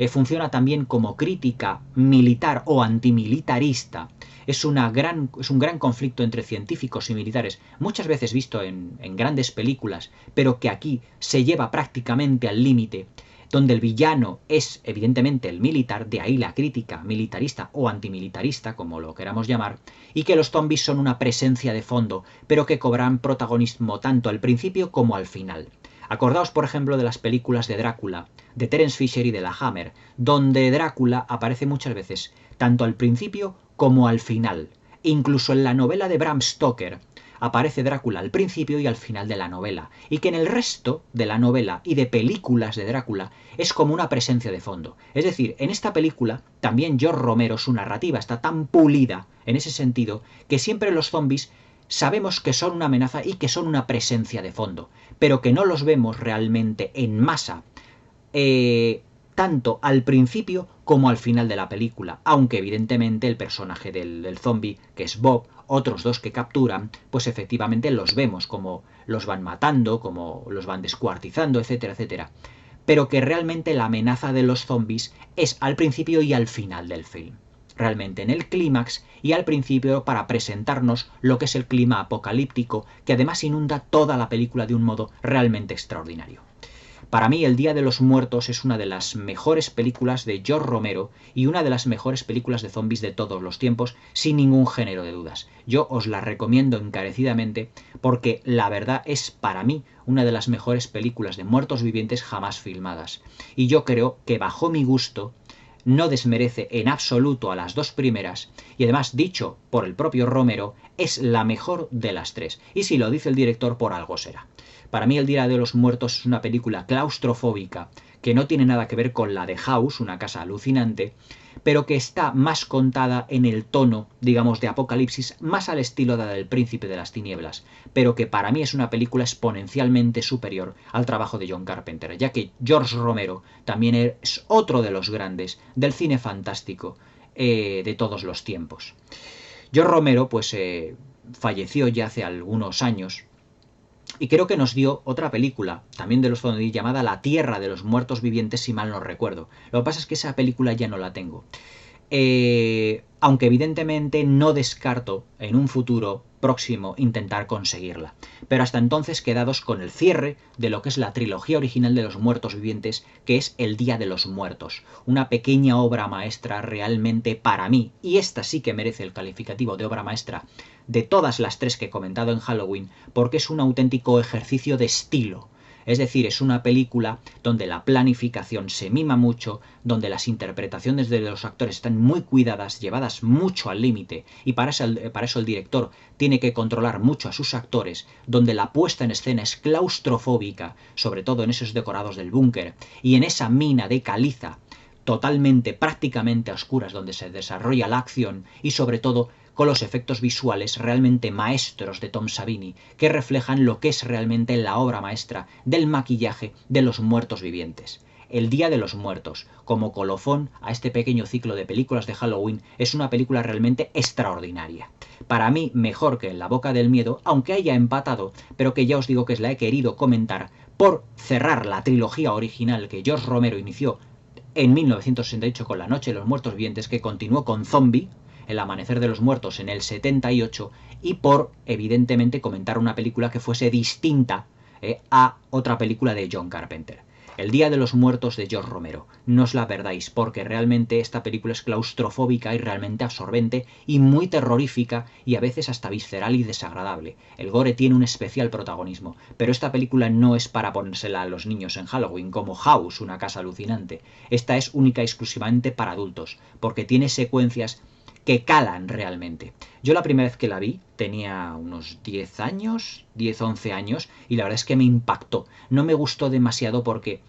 Funciona también como crítica militar o antimilitarista. Es un gran conflicto entre científicos y militares, muchas veces visto en grandes películas, pero que aquí se lleva prácticamente al límite, donde el villano es evidentemente el militar, de ahí la crítica militarista o antimilitarista, como lo queramos llamar, y que los zombies son una presencia de fondo, pero que cobran protagonismo tanto al principio como al final. Acordaos, por ejemplo, de las películas de Drácula, de Terence Fisher y de la Hammer, donde Drácula aparece muchas veces, tanto al principio como al final. Incluso en la novela de Bram Stoker aparece Drácula al principio y al final de la novela, y que en el resto de la novela y de películas de Drácula es como una presencia de fondo. Es decir, en esta película también George Romero, su narrativa está tan pulida en ese sentido, que siempre los zombies sabemos que son una amenaza y que son una presencia de fondo, pero que no los vemos realmente en masa, tanto al principio como al final de la película, aunque evidentemente el personaje del zombie, que es Bob, otros dos que capturan, pues efectivamente los vemos como los van matando, como los van descuartizando, etcétera, etcétera. Pero que realmente la amenaza de los zombies es al principio y al final del film. Realmente en el clímax y al principio para presentarnos lo que es el clima apocalíptico, que además inunda toda la película de un modo realmente extraordinario. Para mí, El Día de los Muertos es una de las mejores películas de George Romero y una de las mejores películas de zombies de todos los tiempos, sin ningún género de dudas. Yo os la recomiendo encarecidamente porque la verdad es para mí una de las mejores películas de muertos vivientes jamás filmadas. Y yo creo que bajo mi gusto no desmerece en absoluto a las dos primeras y además, dicho por el propio Romero, es la mejor de las tres. Y si lo dice el director, por algo será. Para mí El Día de los Muertos es una película claustrofóbica que no tiene nada que ver con la de House, una casa alucinante, pero que está más contada en el tono, digamos, de apocalipsis, más al estilo de la del Príncipe de las Tinieblas, pero que para mí es una película exponencialmente superior al trabajo de John Carpenter, ya que George Romero también es otro de los grandes del cine fantástico de todos los tiempos. George Romero pues falleció ya hace algunos años, y creo que nos dio otra película, también de los zombies, llamada La Tierra de los Muertos Vivientes, si mal no recuerdo. Lo que pasa es que esa película ya no la tengo. aunque evidentemente no descarto en un futuro próximo intentar conseguirla. Pero hasta entonces quedados con el cierre de lo que es la trilogía original de los muertos vivientes, que es El Día de los Muertos, una pequeña obra maestra realmente para mí, y esta sí que merece el calificativo de obra maestra de todas las tres que he comentado en Halloween, porque es un auténtico ejercicio de estilo. Es decir, es una película donde la planificación se mima mucho, donde las interpretaciones de los actores están muy cuidadas, llevadas mucho al límite, y para eso el director tiene que controlar mucho a sus actores, donde la puesta en escena es claustrofóbica, sobre todo en esos decorados del búnker, y en esa mina de caliza totalmente, prácticamente a oscuras, donde se desarrolla la acción, y sobre todo con los efectos visuales realmente maestros de Tom Savini, que reflejan lo que es realmente la obra maestra del maquillaje de los muertos vivientes. El Día de los Muertos, como colofón a este pequeño ciclo de películas de Halloween, es una película realmente extraordinaria. Para mí, mejor que En la Boca del Miedo, aunque haya empatado, pero que ya os digo que la he querido comentar por cerrar la trilogía original que George Romero inició en 1968 con La Noche de los Muertos Vivientes, que continuó con Zombie, El Amanecer de los Muertos, en el 78, y por, evidentemente, comentar una película que fuese distinta a otra película de John Carpenter. El Día de los Muertos de George Romero. No os la perdáis, porque realmente esta película es claustrofóbica y realmente absorbente y muy terrorífica y a veces hasta visceral y desagradable. El gore tiene un especial protagonismo, pero esta película no es para ponérsela a los niños en Halloween, como House, una casa alucinante. Esta es única y exclusivamente para adultos, porque tiene secuencias que calan realmente. Yo la primera vez que la vi tenía unos 10 años, 10-11 años, y la verdad es que me impactó. No me gustó demasiado porque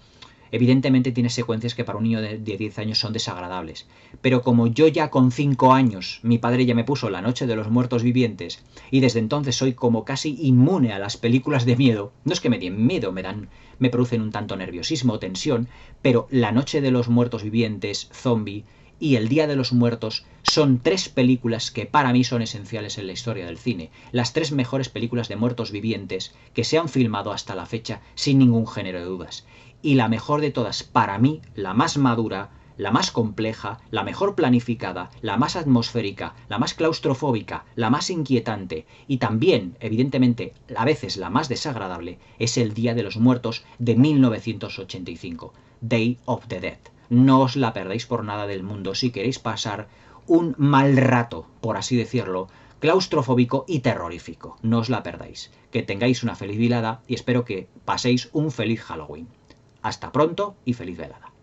evidentemente tiene secuencias que para un niño de 10 años son desagradables. Pero como yo ya con 5 años, mi padre ya me puso La Noche de los Muertos Vivientes, y desde entonces soy como casi inmune a las películas de miedo, no es que me den miedo, me producen un tanto nerviosismo o tensión, pero La Noche de los Muertos Vivientes, Zombie y El Día de los Muertos son tres películas que para mí son esenciales en la historia del cine. Las tres mejores películas de muertos vivientes que se han filmado hasta la fecha sin ningún género de dudas. Y la mejor de todas, para mí, la más madura, la más compleja, la mejor planificada, la más atmosférica, la más claustrofóbica, la más inquietante y también, evidentemente, a veces la más desagradable, es El Día de los Muertos de 1985, Day of the Dead. No os la perdáis por nada del mundo si queréis pasar un mal rato, por así decirlo, claustrofóbico y terrorífico. No os la perdáis. Que tengáis una feliz velada y espero que paséis un feliz Halloween. Hasta pronto y feliz velada.